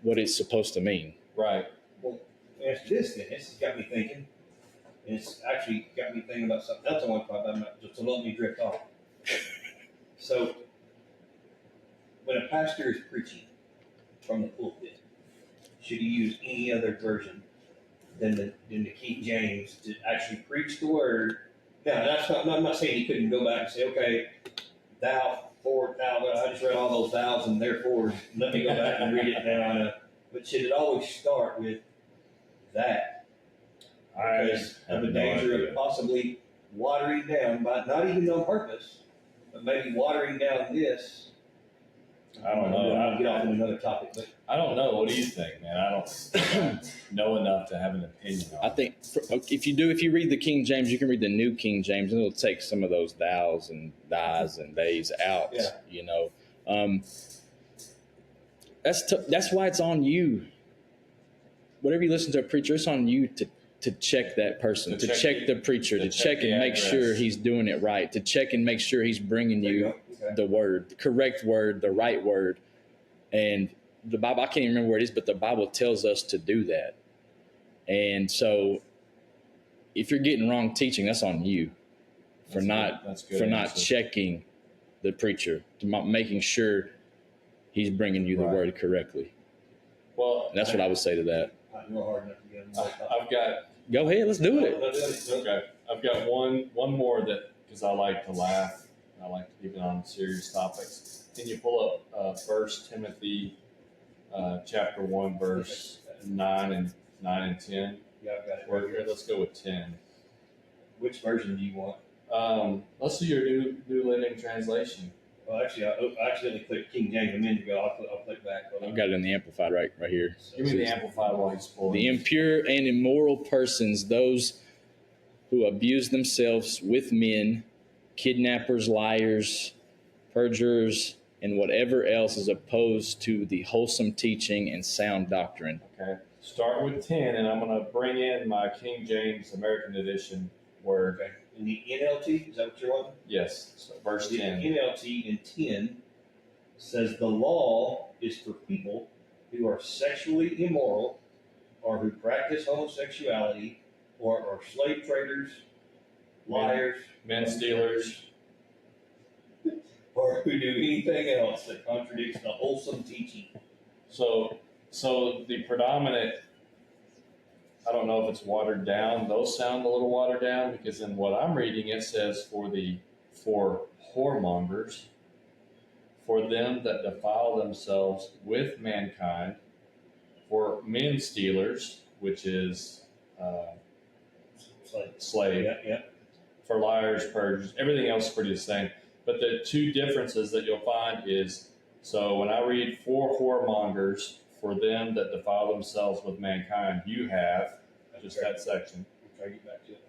Speaker 1: what it's supposed to mean.
Speaker 2: Right.
Speaker 3: Well, ask this then. This has got me thinking. And it's actually got me thinking about something else I want to talk about, just to let me drift off. So, when a pastor is preaching from the pulpit, should he use any other version than the King James to actually preach the word? Now, I'm not saying he couldn't go back and say, okay, thou, for, thou, I just read all those thous and therefore. Let me go back and read it now. But should it always start with that? Because of the danger of possibly watering down, by not even on purpose, but maybe watering down this.
Speaker 2: I don't know.
Speaker 3: I'll get off on another topic, but
Speaker 2: I don't know. What do you think, man? I don't know enough to have an opinion on
Speaker 1: I think if you read the King James, you can read the New King James, and it'll take some of those thous and thys and theys out.
Speaker 3: Yeah.
Speaker 1: You know, that's why it's on you. Whatever you listen to a preacher, it's on you to check that person, to check the preacher, to check and make sure he's doing it right, to check and make sure he's bringing you the word, the correct word, the right word. And the Bible, I can't even remember where it is, but the Bible tells us to do that. And so if you're getting wrong teaching, that's on you for not checking the preacher, to not making sure he's bringing you the word correctly.
Speaker 2: Well,
Speaker 1: and that's what I would say to that.
Speaker 3: I'm real hard enough to get
Speaker 2: I've got.
Speaker 1: Go ahead, let's do it.
Speaker 2: Okay, I've got one more that, because I like to laugh, and I like to keep it on serious topics. Can you pull up 1 Timothy chapter 1, verse 9 and 10?
Speaker 3: Yeah, I've got it.
Speaker 2: Or here, let's go with 10.
Speaker 3: Which version do you want?
Speaker 2: Let's do your New Living Translation.
Speaker 3: Well, actually, I accidentally clicked King James a minute ago. I'll click back.
Speaker 1: I've got it in the Amplified right here.
Speaker 2: Give me the Amplified while he's pulling.
Speaker 1: The impure and immoral persons, those who abuse themselves with men, kidnappers, liars, perjurers, and whatever else is opposed to the wholesome teaching and sound doctrine.
Speaker 2: Okay. Start with 10, and I'm going to bring in my King James American Edition word.
Speaker 3: Okay. In the NLT, is that what you're wanting?
Speaker 2: Yes. So verse 10.
Speaker 3: The NLT in 10 says the law is for people who are sexually immoral or who practice homosexuality or are slave traders, liars,
Speaker 2: Men stealers,
Speaker 3: or who do anything else that contradicts the wholesome teaching.
Speaker 2: So the predominant, I don't know if it's watered down. Those sound a little watered down, because in what I'm reading it says for whoremongers, for them that defile themselves with mankind, for men stealers, which is slave,
Speaker 3: Yeah.
Speaker 2: for liars, perjurers, everything else is pretty the same. But the two differences that you'll find is, so when I read for whoremongers, for them that defile themselves with mankind, you have just that section.
Speaker 3: Try to get back to it.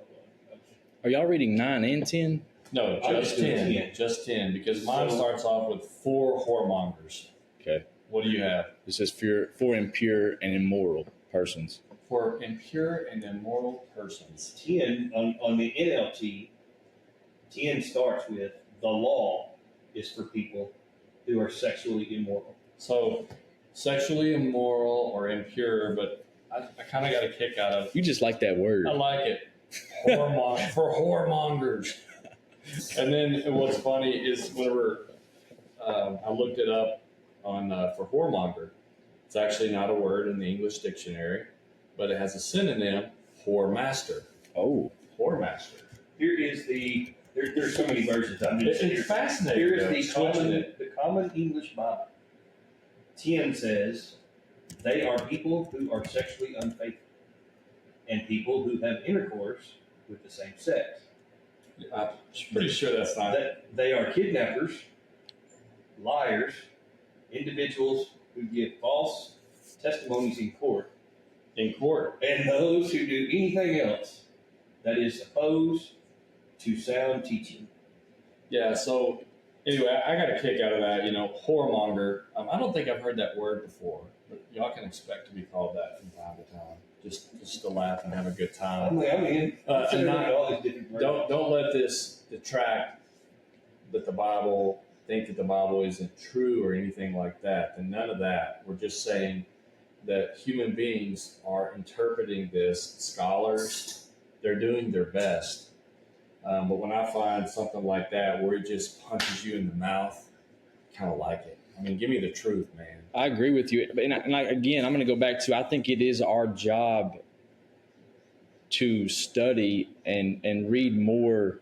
Speaker 1: Are y'all reading 9 and 10?
Speaker 2: No, just 10. Just 10, because mine starts off with for whoremongers.
Speaker 1: Okay.
Speaker 2: What do you have?
Speaker 1: It says for impure and immoral persons.
Speaker 2: For impure and immoral persons.
Speaker 3: 10 on the NLT, 10 starts with the law is for people who are sexually immoral.
Speaker 2: So sexually immoral or impure, but I kind of got a kick out of.
Speaker 1: You just like that word.
Speaker 2: I like it. For whoremongers. And then what's funny is whenever I looked it up on for whoremonger, it's actually not a word in the English dictionary, but it has a synonym, whoremaster.
Speaker 1: Oh.
Speaker 2: Whoremaster.
Speaker 3: Here is there's so many versions.
Speaker 2: It's fascinating.
Speaker 3: Here is the common English Bible. 10 says, they are people who are sexually unfaithful and people who have intercourse with the same sex.
Speaker 2: I'm pretty sure that's not.
Speaker 3: They are kidnappers, liars, individuals who give false testimonies in court, and those who do anything else that is opposed to sound teaching.
Speaker 2: Yeah, so anyway, I got a kick out of that, whoremonger. I don't think I've heard that word before, but y'all can expect to be called that from time to time. Just to laugh and have a good time.
Speaker 3: I mean, all these different words.
Speaker 2: Don't let this detract that the Bible, think that the Bible isn't true or anything like that. And none of that. We're just saying that human beings are interpreting this. Scholars, they're doing their best. But when I find something like that where it just punches you in the mouth, I kind of like it. I mean, give me the truth, man.
Speaker 1: I agree with you. And again, I'm going to go back to, I think it is our job to study and read more.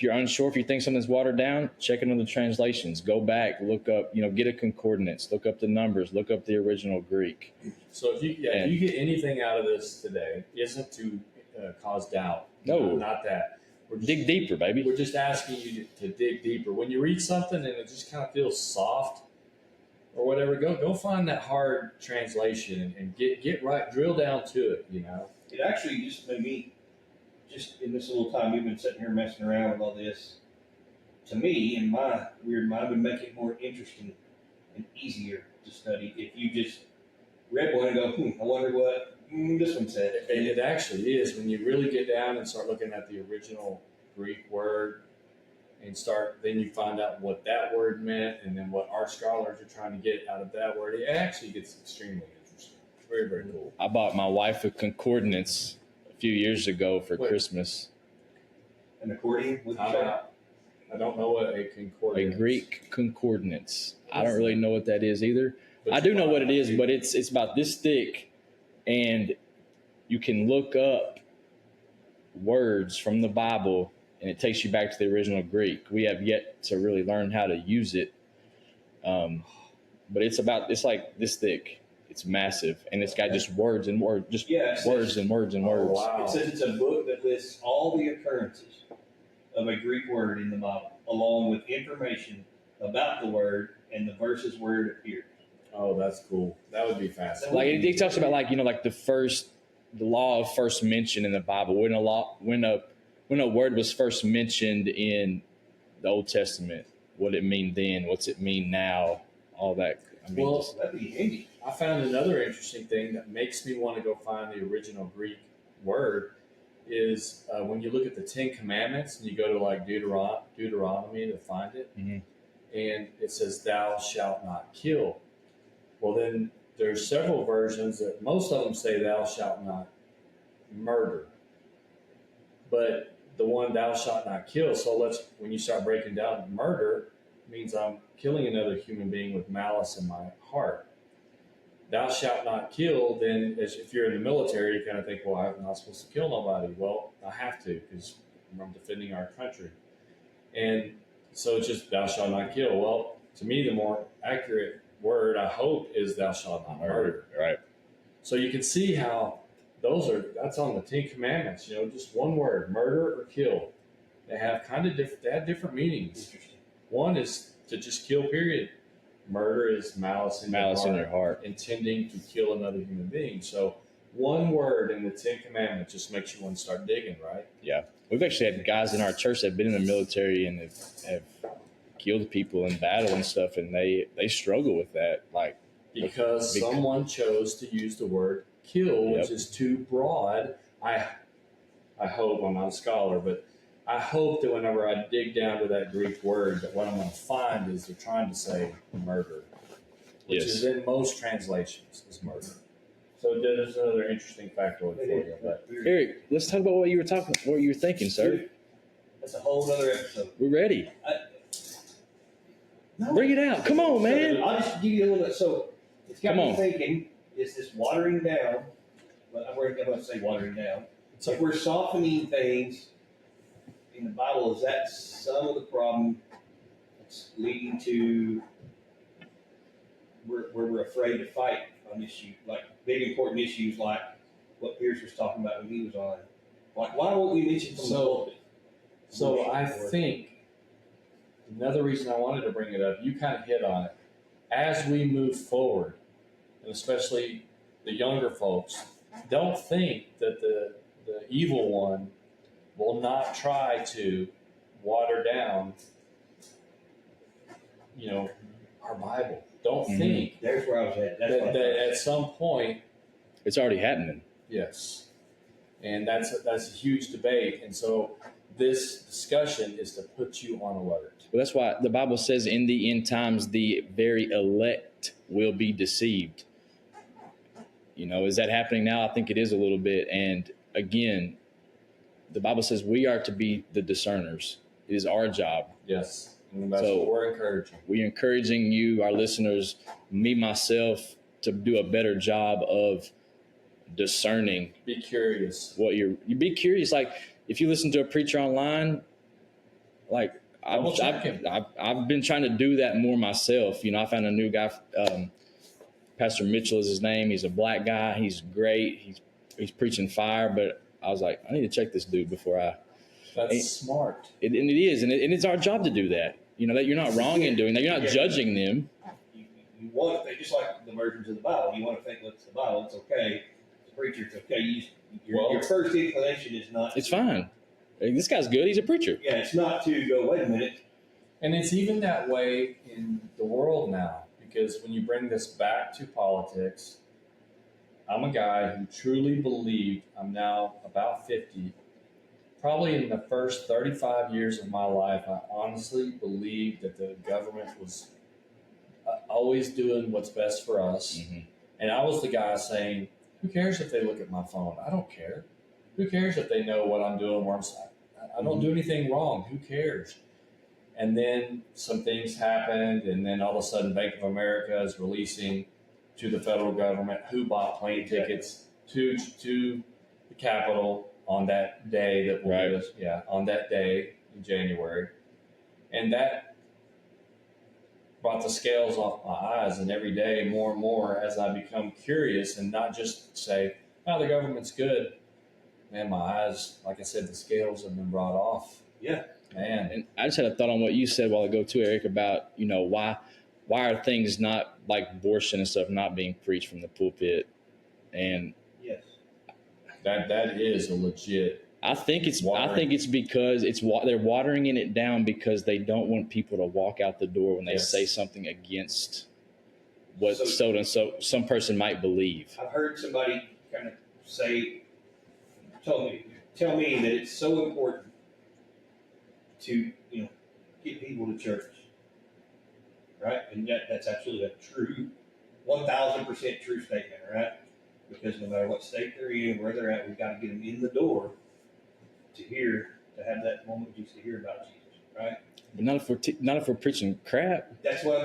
Speaker 1: if you're unsure, if you think something's watered down, check into the translations. Go back, look up, get a concordance, look up the numbers, look up the original Greek.
Speaker 2: So if you get anything out of this today, isn't to cause doubt.
Speaker 1: No,
Speaker 2: not that.
Speaker 1: Dig deeper, baby.
Speaker 2: We're just asking you to dig deeper. When you read something and it just kind of feels soft or whatever, go find that hard translation and get right, drill down to it.
Speaker 3: It actually just made me, just in this little time we've been sitting here messing around with all this, to me, in my weird mind, would make it more interesting and easier to study if you just read one and go, I wonder what this one said.
Speaker 2: And it actually is, when you really get down and start looking at the original Greek word and then you find out what that word meant and then what our scholars are trying to get out of that word. It actually gets extremely interesting. Very, very cool.
Speaker 1: I bought my wife a concordance a few years ago for Christmas.
Speaker 3: An accordion?
Speaker 2: I don't know what a concordance.
Speaker 1: A Greek concordance. I don't really know what that is either. I do know what it is, but it's about this thick, and you can look up words from the Bible, and it takes you back to the original Greek. We have yet to really learn how to use it, but it's like this thick. It's massive, and it's got just words and words, words and words and words.
Speaker 2: Wow.
Speaker 3: It says it's a book that lists all the occurrences of a Greek word in the Bible, along with information about the word and the verses where it appears.
Speaker 2: Oh, that's cool. That would be fascinating.
Speaker 1: Like it talks about like the law of first mention in the Bible. When a word was first mentioned in the Old Testament, what it mean then, what's it mean now, all that.
Speaker 3: That'd be handy.
Speaker 2: I found another interesting thing that makes me want to go find the original Greek word is when you look at the Ten Commandments and you go to like Deuteronomy to find it,
Speaker 1: mm-hmm.
Speaker 2: and it says, "Thou shalt not kill." Well, then there's several versions that most of them say, "Thou shalt not murder," but the one "Thou shalt not kill." So when you start breaking down, murder means I'm killing another human being with malice in my heart. Thou shalt not kill, then if you're in the military, you kind of think, well, I'm not supposed to kill nobody. Well, I have to because I'm defending our country. And so it's just thou shalt not kill. Well, to me, the more accurate word, I hope, is thou shalt not murder.
Speaker 1: Right.
Speaker 2: So you can see how that's on the Ten Commandments, just one word, murder or kill. They have different meanings. One is to just kill, period. Murder is malice in your heart, intending to kill another human being. So one word in the Ten Commandments just makes you want to start digging, right?
Speaker 1: Yeah. We've actually had guys in our church that have been in the military and have killed people in battle and stuff, and they struggle with that.
Speaker 2: Because someone chose to use the word kill, which is too broad. I hope, I'm not a scholar, but I hope that whenever I dig down to that Greek word, that what I'm going to find is they're trying to say murder, which is in most translations is murder. So there's another interesting factoid for you. But
Speaker 1: Eric, let's talk about what you were thinking, sir.
Speaker 3: That's a whole other episode.
Speaker 1: We're ready. Bring it out. Come on, man.
Speaker 3: I'll just give you a little bit. So it's got me thinking, is this watering down? Well, I'm going to say watering down. So if we're softening things in the Bible, is that some of the problem that's leading to where we're afraid to fight on issues, like big important issues like what Pierce was talking about when he was on? Like, why won't we mention from the pulpit?
Speaker 2: So I think another reason I wanted to bring it up, you kind of hit on it. As we move forward, and especially the younger folks, don't think that the evil one will not try to water down, our Bible. Don't think.
Speaker 3: There's where I was at.
Speaker 2: That at some point,
Speaker 1: it's already happening.
Speaker 2: Yes, and that's a huge debate, and so this discussion is to put you on alert.
Speaker 1: Well, that's why the Bible says in the end times the very elect will be deceived. Is that happening now? I think it is a little bit. And again, the Bible says we are to be the discerners. It is our job.
Speaker 2: Yes, and that's what we're encouraging.
Speaker 1: We're encouraging you, our listeners, me, myself, to do a better job of discerning.
Speaker 2: Be curious.
Speaker 1: You be curious. Like if you listen to a preacher online, Like
Speaker 2: Double check him.
Speaker 1: I've been trying to do that more myself. I found a new guy, Pastor Mitchell is his name. He's a black guy. He's great. He's preaching fire. But I was like, I need to check this dude before I.
Speaker 2: That's smart.
Speaker 1: And it is, and it's our job to do that. That you're not wrong in doing that. You're not judging them.
Speaker 3: You want to think, just like the versions of the Bible, you want to think, look, it's the Bible, it's okay. The preacher, it's okay. Your first inclination is not.
Speaker 1: It's fine. Hey, this guy's good. He's a preacher.
Speaker 3: Yeah, it's not to go, wait a minute.
Speaker 2: And it's even that way in the world now, because when you bring this back to politics, I'm a guy who truly believed, I'm now about 50, probably in the first 35 years of my life, I honestly believed that the government was always doing what's best for us.
Speaker 1: Mm-hmm.
Speaker 2: And I was the guy saying, who cares if they look at my phone? I don't care. Who cares if they know what I'm doing, where I don't do anything wrong. Who cares? And then some things happened, and then all of a sudden Bank of America is releasing to the federal government who bought plane tickets to the Capitol on that day that will
Speaker 1: right.
Speaker 2: give us, on that day in January. And that brought the scales off my eyes, and every day more and more as I become curious and not just say, oh, the government's good. Man, my eyes, like I said, the scales have been brought off.
Speaker 3: Yeah.
Speaker 2: Man.
Speaker 1: And I just had a thought on what you said a while ago too, Eric, about, why are things not like abortion and stuff not being preached from the pulpit? And
Speaker 3: yes,
Speaker 2: that is a legit.
Speaker 1: I think it's because they're watering it down because they don't want people to walk out the door when they say something against what so some person might believe.
Speaker 3: I've heard somebody kind of tell me that it's so important to get people to church, right? And that's absolutely a true, 1,000% true statement, right? Because no matter what state they're in, where they're at, we've got to get them in the door to have that moment just to hear about Jesus, right?
Speaker 1: But not if we're preaching crap.
Speaker 3: That's why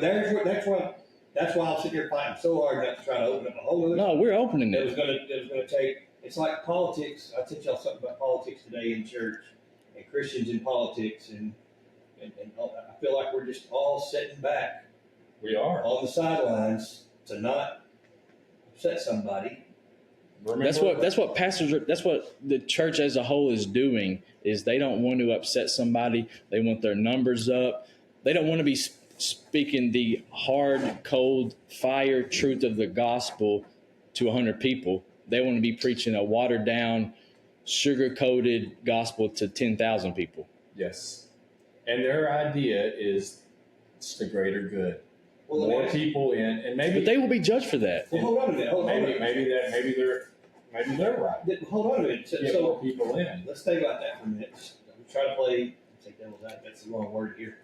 Speaker 3: I'll sit here fighting so hard not to try to open up a whole other.
Speaker 1: No, we're opening it.
Speaker 3: It was going to take. It's like politics. I teach y'all something about politics today in church and Christians in politics, and I feel like we're just all sitting back.
Speaker 2: We are
Speaker 3: on the sidelines to not upset somebody.
Speaker 1: That's what the church as a whole is doing. Is they don't want to upset somebody. They want their numbers up. They don't want to be speaking the hard, cold, fire truth of the gospel to 100 people. They want to be preaching a watered down, sugar-coated gospel to 10,000 people.
Speaker 2: Yes. And their idea is it's the greater good.
Speaker 3: Well,
Speaker 2: more people in, and maybe,
Speaker 1: but they will be judged for that.
Speaker 3: Well, hold on a minute.
Speaker 2: Maybe they're right.
Speaker 3: Hold on a minute.
Speaker 2: So more people in.
Speaker 3: Let's think about that for a minute. I'm trying to play. Take devil's advocate. That's the wrong word here.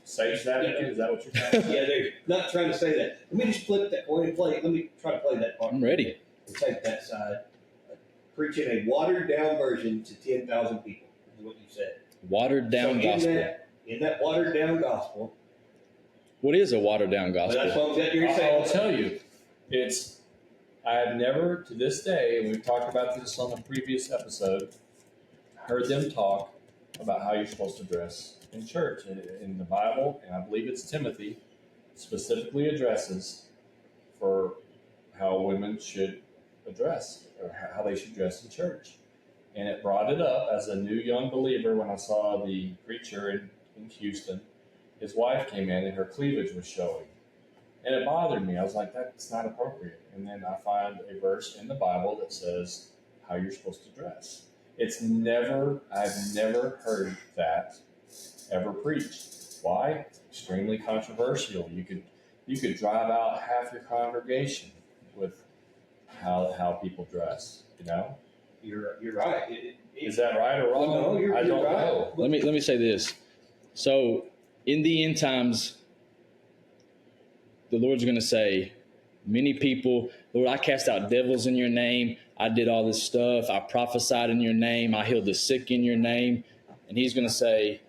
Speaker 2: Safe advocate. Is that what you're saying?
Speaker 3: Yeah, dude. Not trying to say that. Let me just flip that coin and play. Let me try to play that part.
Speaker 1: I'm ready.
Speaker 3: And take that side. Preaching a watered down version to 10,000 people is what you said.
Speaker 1: Watered down gospel.
Speaker 3: In that watered down gospel.
Speaker 1: What is a watered down gospel?
Speaker 3: That's what
Speaker 2: I'll tell you. I have never, to this day, and we've talked about this on a previous episode, heard them talk about how you're supposed to dress in church. In the Bible, and I believe it's Timothy, specifically addresses for how women should address or how they should dress in church. And it brought it up as a new young believer when I saw the preacher in Houston. His wife came in and her cleavage was showing. And it bothered me. I was like, that's not appropriate. And then I find a verse in the Bible that says how you're supposed to dress. I've never heard that ever preached. Why? It's extremely controversial. You could drive out half your congregation with how people dress,
Speaker 3: You're right.
Speaker 2: Is that right or wrong?
Speaker 3: No, you're
Speaker 2: I don't
Speaker 3: right.
Speaker 2: know.
Speaker 1: Let me say this. So in the end times, the Lord's going to say, many people, Lord, I cast out devils in your name. I did all this stuff. I prophesied in your name. I healed the sick in your name. And he's going to say,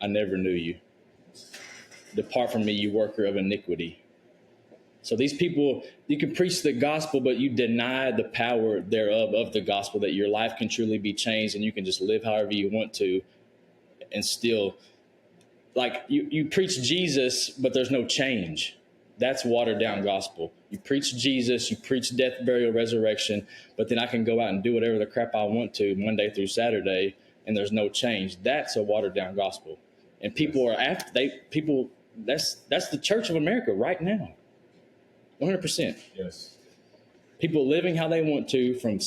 Speaker 1: I never knew you. Depart from me, you worker of iniquity. So these people, you can preach the gospel, but you deny the power thereof of the gospel, that your life can truly be changed and you can just live however you want to. and still, like, you preach Jesus, but there's no change. That's watered down gospel. You preach Jesus, you preach death, burial, resurrection, but then I can go out and do whatever the crap I want to Monday through Saturday, and there's no change. That's a watered down gospel. And people are after that's the Church of America right now. 100%.
Speaker 2: Yes.
Speaker 1: People living how they want to from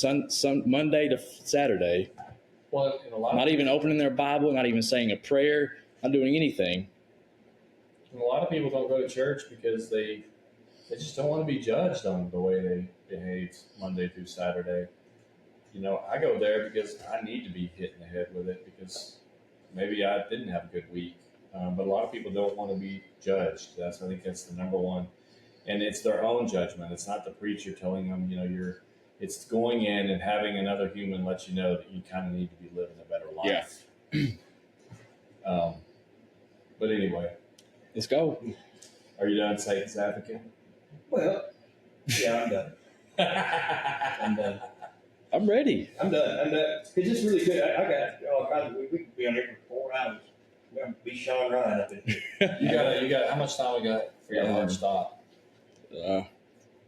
Speaker 1: Monday to Saturday,
Speaker 2: Well, and a lot
Speaker 1: not even opening their Bible, not even saying a prayer, not doing anything.
Speaker 2: and a lot of people don't go to church because they just don't want to be judged on the way they behave Monday through Saturday. You know, I go there because I need to be hit in the head with it because maybe I didn't have a good week. But a lot of people don't want to be judged. I think that's the number one. And it's their own judgment. It's not the preacher telling them, it's going in and having another human let you know that you kind of need to be living a better life.
Speaker 1: Yeah.
Speaker 2: But anyway.
Speaker 1: Let's go.
Speaker 2: Are you done, Satan's advocate?
Speaker 3: Well, yeah, I'm done. I'm done.
Speaker 1: I'm ready.
Speaker 3: I'm done. It's just really good. I got all kinds of, we could be on here for 4 hours. We're going to be Sean Ryan up in here.
Speaker 2: You got, how much time we got for your hard stop?
Speaker 1: A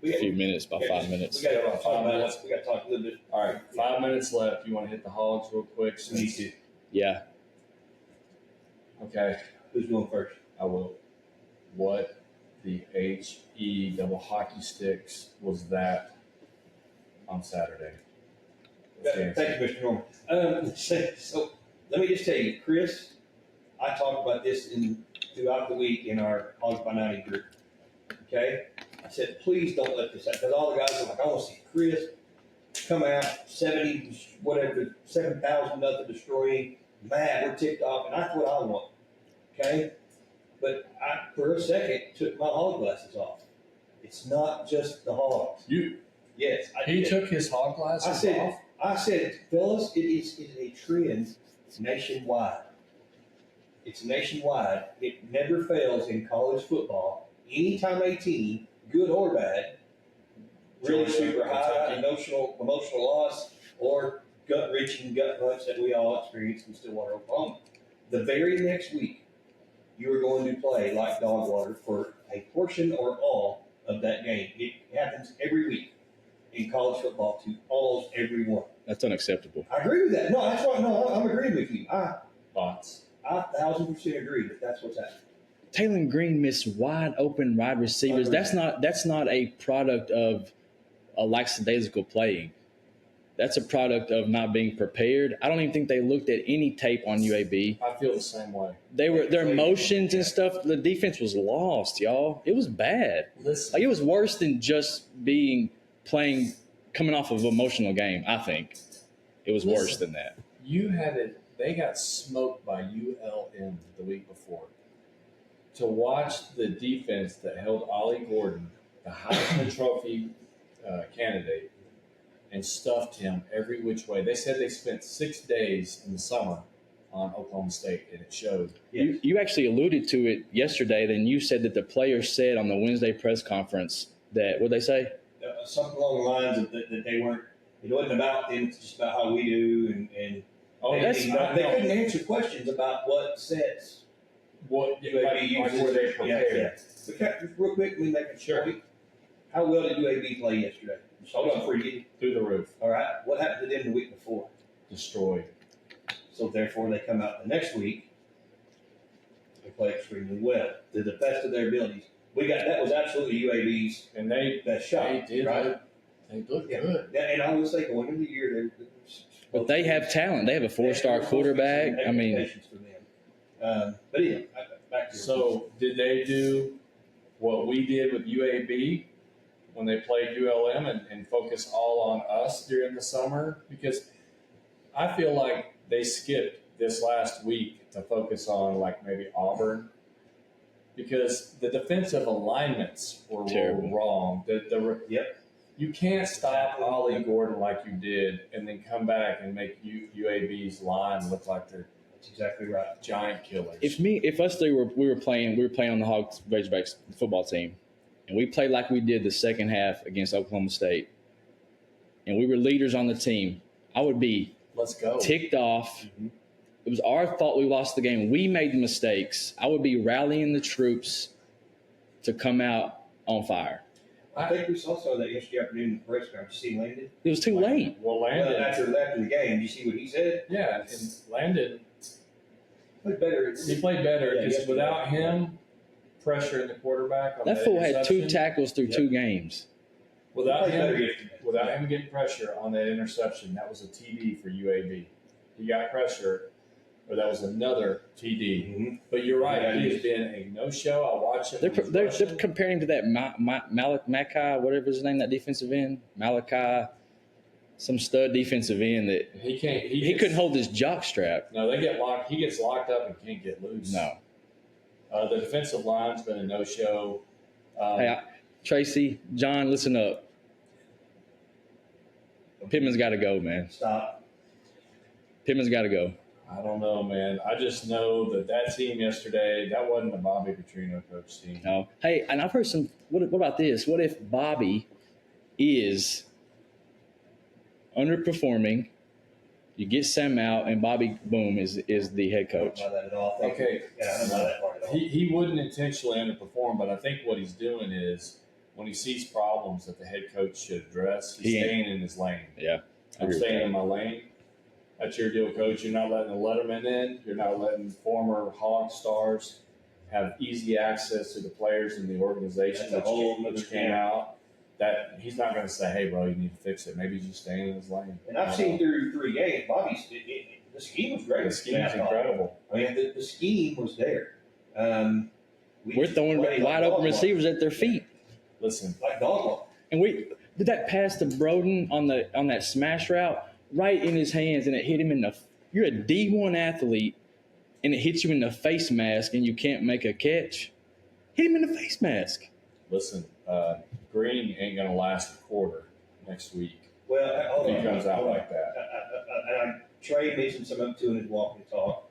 Speaker 1: few minutes, about 5 minutes.
Speaker 3: We got about 5 minutes. We got to talk a little bit.
Speaker 2: All right, 5 minutes left. You want to hit the hogs real quick?
Speaker 3: Me too.
Speaker 1: Yeah.
Speaker 3: Okay. Who's going first?
Speaker 2: I will. What the HE double hockey sticks was that on Saturday?
Speaker 3: Thank you, Mr. Norman. So let me just tell you, Chris, I talked about this throughout the week in our Hogs by 90 group. Okay? I said, please don't let this happen. Because all the guys are like, I want to see Chris come out 7,000 nothing destroying. Mad, we're ticked off, and that's what I want. Okay? But I, for a second, took my hog glasses off. It's not just the hogs. Yes.
Speaker 2: He took his hog glasses off?
Speaker 3: I said, fellas, it is a trend nationwide. It's nationwide. It never fails in college football. Anytime a team, good or bad, really
Speaker 2: Georgia,
Speaker 3: super high
Speaker 2: Kentucky.
Speaker 3: emotional loss or gut-wrenching gut punch that we all experienced in Stillwater, Oklahoma. The very next week, you are going to play like dog water for a portion or all of that game. It happens every week in college football to almost everyone.
Speaker 1: That's unacceptable.
Speaker 3: I agree with that. No, that's why. No, I'm agreeing with you.
Speaker 2: Thoughts?
Speaker 3: I 1,000% agree that that's what's happening.
Speaker 1: Taylor Green missed wide open wide receivers. That's not a product of a lackadaisical playing. That's a product of not being prepared. I don't even think they looked at any tape on UAB.
Speaker 2: I feel the same way.
Speaker 1: Their motions and stuff. The defense was lost, y'all. It was bad.
Speaker 2: Listen.
Speaker 1: Like, it was worse than just playing coming off of an emotional game. I think it was worse than that.
Speaker 2: They got smoked by ULM the week before. To watch the defense that held Ollie Gordon, the Heisman Trophy candidate, and stuffed him every which way. They said they spent 6 days in the summer on Oklahoma State, and it showed.
Speaker 3: Yes.
Speaker 1: You actually alluded to it yesterday. Then you said that the players said on the Wednesday press conference that, what they say?
Speaker 3: Something along the lines of that they weren't. It wasn't about them. It's just about how we do, and they couldn't answer questions about what sets.
Speaker 2: What
Speaker 3: UAB
Speaker 2: like
Speaker 3: uses.
Speaker 2: were they prepared?
Speaker 3: Yeah. But just real quick, we make a point. How well did UAB play yesterday? Just hold on for you.
Speaker 2: Through the roof.
Speaker 3: All right. What happened to them the week before?
Speaker 2: Destroyed.
Speaker 3: So therefore, they come out the next week and play extremely well to the best of their abilities. That was absolutely UAB's
Speaker 2: And they
Speaker 3: best shot.
Speaker 2: They did.
Speaker 3: Right?
Speaker 2: They looked
Speaker 3: Yeah.
Speaker 2: good.
Speaker 3: And I would say going into the year,
Speaker 1: But they have talent. They have a 4-star quarterback. I mean,
Speaker 3: expectations for them. But anyway, back to
Speaker 2: So did they do what we did with UAB when they played ULM and focus all on us during the summer? Because I feel like they skipped this last week to focus on like maybe Auburn, because the defensive alignments were
Speaker 1: Terrible.
Speaker 2: wrong. You can't stop Ollie Gordon like you did and then come back and make UAB's line look like they're
Speaker 3: That's exactly right.
Speaker 2: giant killers.
Speaker 1: if us three we were playing on the Hogs Razorbacks football team, and we played like we did the second half against Oklahoma State, and we were leaders on the team, I would be
Speaker 2: Let's go.
Speaker 1: ticked off, it was our fault we lost the game. We made the mistakes. I would be rallying the troops to come out on fire.
Speaker 3: I think we saw some of that yesterday afternoon in the press conference. Did you see Landon?
Speaker 1: It was too late.
Speaker 2: Well,
Speaker 3: Well,
Speaker 2: Landon.
Speaker 3: after the game, did you see what he said?
Speaker 2: Yeah, and Landon,
Speaker 3: Played better.
Speaker 2: he played better
Speaker 3: Yeah,
Speaker 2: because
Speaker 3: yesterday.
Speaker 2: without him pressuring the quarterback on
Speaker 1: That fool had 2
Speaker 2: interception,
Speaker 1: tackles through 2 games.
Speaker 2: Without
Speaker 3: Played better
Speaker 2: him,
Speaker 3: yesterday.
Speaker 2: without him getting pressure on that interception, that was a TD for UAB. He got pressure, but that was another TD.
Speaker 3: Mhm.
Speaker 2: But you're right,
Speaker 3: Yeah,
Speaker 2: he
Speaker 3: it
Speaker 2: has been a no-show. I watched it.
Speaker 1: They're comparing him to that Malachi, whatever his name, that defensive end, Malachi, some stud defensive end that
Speaker 2: He can't.
Speaker 1: he couldn't hold his jock strap.
Speaker 2: No, they get locked. He gets locked up and can't get loose.
Speaker 1: No.
Speaker 2: The defensive line's been a no-show.
Speaker 1: Hey, Tracy, John, listen up. Pittman's got to go, man.
Speaker 3: Stop.
Speaker 1: Pittman's got to go.
Speaker 2: I don't know, man. I just know that team yesterday, that wasn't the Bobby Petrino coach team.
Speaker 1: No. Hey, and I've heard some. What about this? What if Bobby is underperforming? You get Sam out, and Bobby, boom, is the head
Speaker 3: I don't
Speaker 1: coach.
Speaker 3: know that at all. Thank you.
Speaker 2: Okay.
Speaker 3: Yeah, I don't know that part at all.
Speaker 2: He wouldn't intentionally underperform, but I think what he's doing is when he sees problems that the head coach should address, he's
Speaker 1: He ain't.
Speaker 2: staying in his lane.
Speaker 1: Yeah, I
Speaker 2: I'm
Speaker 1: agree with
Speaker 2: staying
Speaker 1: that.
Speaker 2: in my lane. That's your deal, coach. You're not letting the Letterman in. You're not letting former Hog stars have easy access to the players in the organization
Speaker 3: That's a whole
Speaker 2: which
Speaker 3: nother
Speaker 2: came
Speaker 3: thing.
Speaker 2: out. That he's not going to say, "Hey, bro, you need to fix it." Maybe he's just staying in his lane.
Speaker 3: And I've seen through 3 games, Bobby's the scheme was great.
Speaker 2: The scheme's incredible.
Speaker 3: I mean, the scheme was there.
Speaker 1: We're throwing wide open receivers at their feet,
Speaker 2: Listen,
Speaker 3: like dog walk.
Speaker 1: and we did that pass to Broden on that smash route right in his hands, and it hit him in the. You're a D1 athlete, and it hits you in the face mask, and you can't make a catch. Hit him in the face mask.
Speaker 2: listen. Green ain't going to last a quarter next week
Speaker 3: Well, hold
Speaker 2: if
Speaker 3: on.
Speaker 2: he comes out
Speaker 3: hold on.
Speaker 2: like that.
Speaker 3: Trey mentioned some up to in his walk and talk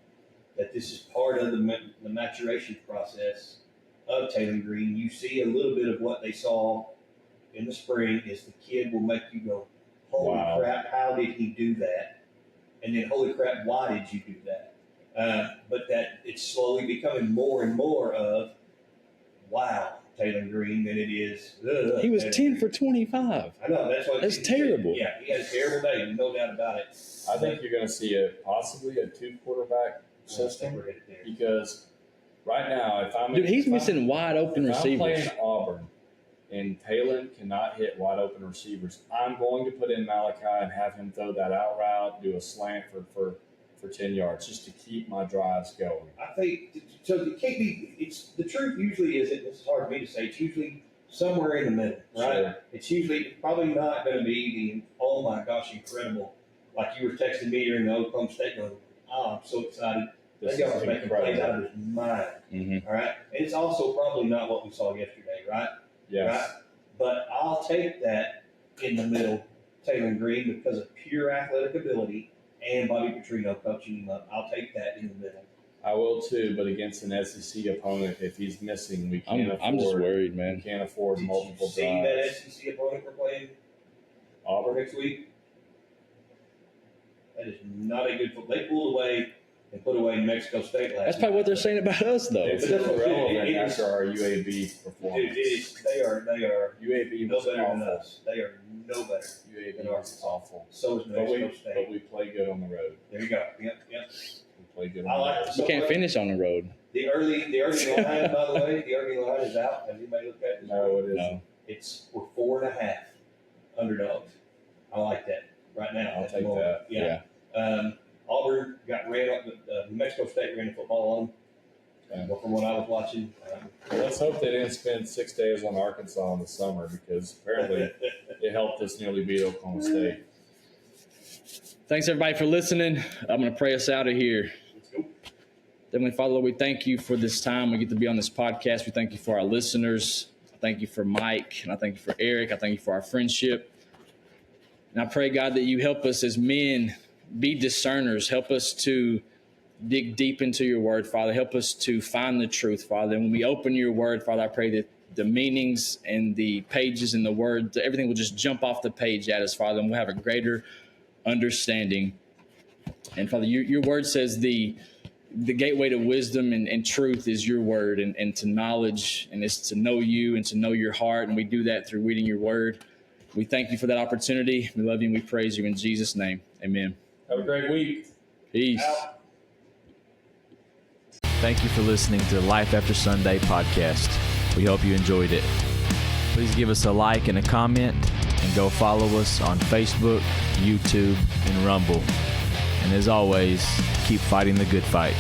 Speaker 3: that this is part of the maturation process of Taylor Green. You see a little bit of what they saw in the spring is the kid will make you go, holy
Speaker 2: Wow.
Speaker 3: crap, how did he do that? And then, holy crap, why did you do that? But that it's slowly becoming more and more of, wow, Taylor Green than it is.
Speaker 1: He was
Speaker 3: Taylor
Speaker 1: 10
Speaker 3: Green.
Speaker 1: for 25.
Speaker 3: I know, that's what
Speaker 1: That's
Speaker 3: he
Speaker 1: terrible.
Speaker 3: Yeah, he had a terrible day, no doubt about it.
Speaker 2: I think you're going to see possibly a 2-quarterback system
Speaker 3: We're headed there.
Speaker 2: because right now, if I'm
Speaker 1: Dude, he's
Speaker 2: if I'm-
Speaker 1: missing wide open
Speaker 2: if I'm
Speaker 1: receivers.
Speaker 2: playing Auburn and Taylor cannot hit wide open receivers, I'm going to put in Malachi and have him throw that out route, do a slant for 10 yards just to keep my drives going.
Speaker 3: I think so. It can't be. It's the truth. Usually isn't. This is hard for me to say. It's usually somewhere in the middle, right?
Speaker 2: Sure.
Speaker 3: It's usually probably not going to be the oh my gosh incredible, like you were texting me during the Oklahoma State going, oh I'm so excited.
Speaker 2: This
Speaker 3: That guy was
Speaker 2: is
Speaker 3: making plays out
Speaker 2: incredible.
Speaker 3: of his mind.
Speaker 1: Mhm.
Speaker 3: All right, and it's also probably not what we saw yesterday, right?
Speaker 2: Yes.
Speaker 3: Right? But I'll take that in the middle, Taylor Green, because of pure athletic ability and Bobby Petrino coaching him up. I'll take that in the middle.
Speaker 2: I will too, but against an SEC opponent, if he's missing, we can't afford.
Speaker 1: I'm just worried,
Speaker 2: We
Speaker 1: man.
Speaker 2: can't afford
Speaker 3: Did
Speaker 2: multiple
Speaker 3: you see that
Speaker 2: drives.
Speaker 3: SEC opponent we're playing
Speaker 2: Auburn.
Speaker 3: next week? That is not a good football. They pulled away and put away New Mexico State last
Speaker 1: That's probably what they're
Speaker 3: night.
Speaker 1: saying about us, though.
Speaker 2: It's
Speaker 3: But that's what-
Speaker 2: irrelevant
Speaker 3: it is-
Speaker 2: after our UAB
Speaker 3: Dude,
Speaker 2: performance.
Speaker 3: they are
Speaker 2: UAB
Speaker 3: no
Speaker 2: was
Speaker 3: better than
Speaker 2: awful.
Speaker 3: us. They are no better.
Speaker 2: UAB was awful.
Speaker 3: So is New
Speaker 2: But
Speaker 3: Mexico State.
Speaker 2: we play good on the road.
Speaker 3: There you go. Yep.
Speaker 2: We play good
Speaker 3: I
Speaker 2: on
Speaker 3: like
Speaker 2: the
Speaker 3: the
Speaker 1: You can't finish on the road.
Speaker 3: The early line, by the way, the early line is out. Have anybody looked at it?
Speaker 2: road. No, it isn't.
Speaker 1: No.
Speaker 3: We're 4.5 underdogs. I like that right now.
Speaker 2: I'll
Speaker 3: at the
Speaker 2: take
Speaker 3: moment.
Speaker 2: that.
Speaker 3: Yeah. Auburn got ran up. New Mexico State ran the football on them.
Speaker 2: Yeah.
Speaker 3: Well, from what I was watching,
Speaker 2: Well, let's hope they didn't spend 6 days on Arkansas in the summer because apparently it helped us nearly beat Oklahoma State.
Speaker 1: Thanks, everybody, for listening. I'm going to pray us out of here.
Speaker 3: let's go.
Speaker 1: Heavenly Father, Lord, we thank you for this time. We get to be on this podcast. We thank you for our listeners. I thank you for Mike, and I thank you for Eric. I thank you for our friendship. And I pray, God, that you help us as men be discerners. Help us to dig deep into your word, Father. Help us to find the truth, Father. And when we open your word, Father, I pray that the meanings and the pages and the word, everything will just jump off the page at us, Father, and we'll have a greater understanding And Father, your word says the gateway to wisdom and truth is your word, and to knowledge, and it's to know you and to know your heart. And we do that through reading your word. We thank you for that opportunity. We love you and we praise you in Jesus' name. Amen.
Speaker 2: Have a great week.
Speaker 1: Peace.
Speaker 2: Out.
Speaker 4: Thank you for listening to the Life After Sunday podcast. We hope you enjoyed it. Please give us a like and a comment, and go follow us on Facebook, YouTube, and Rumble. And as always, keep fighting the good fight.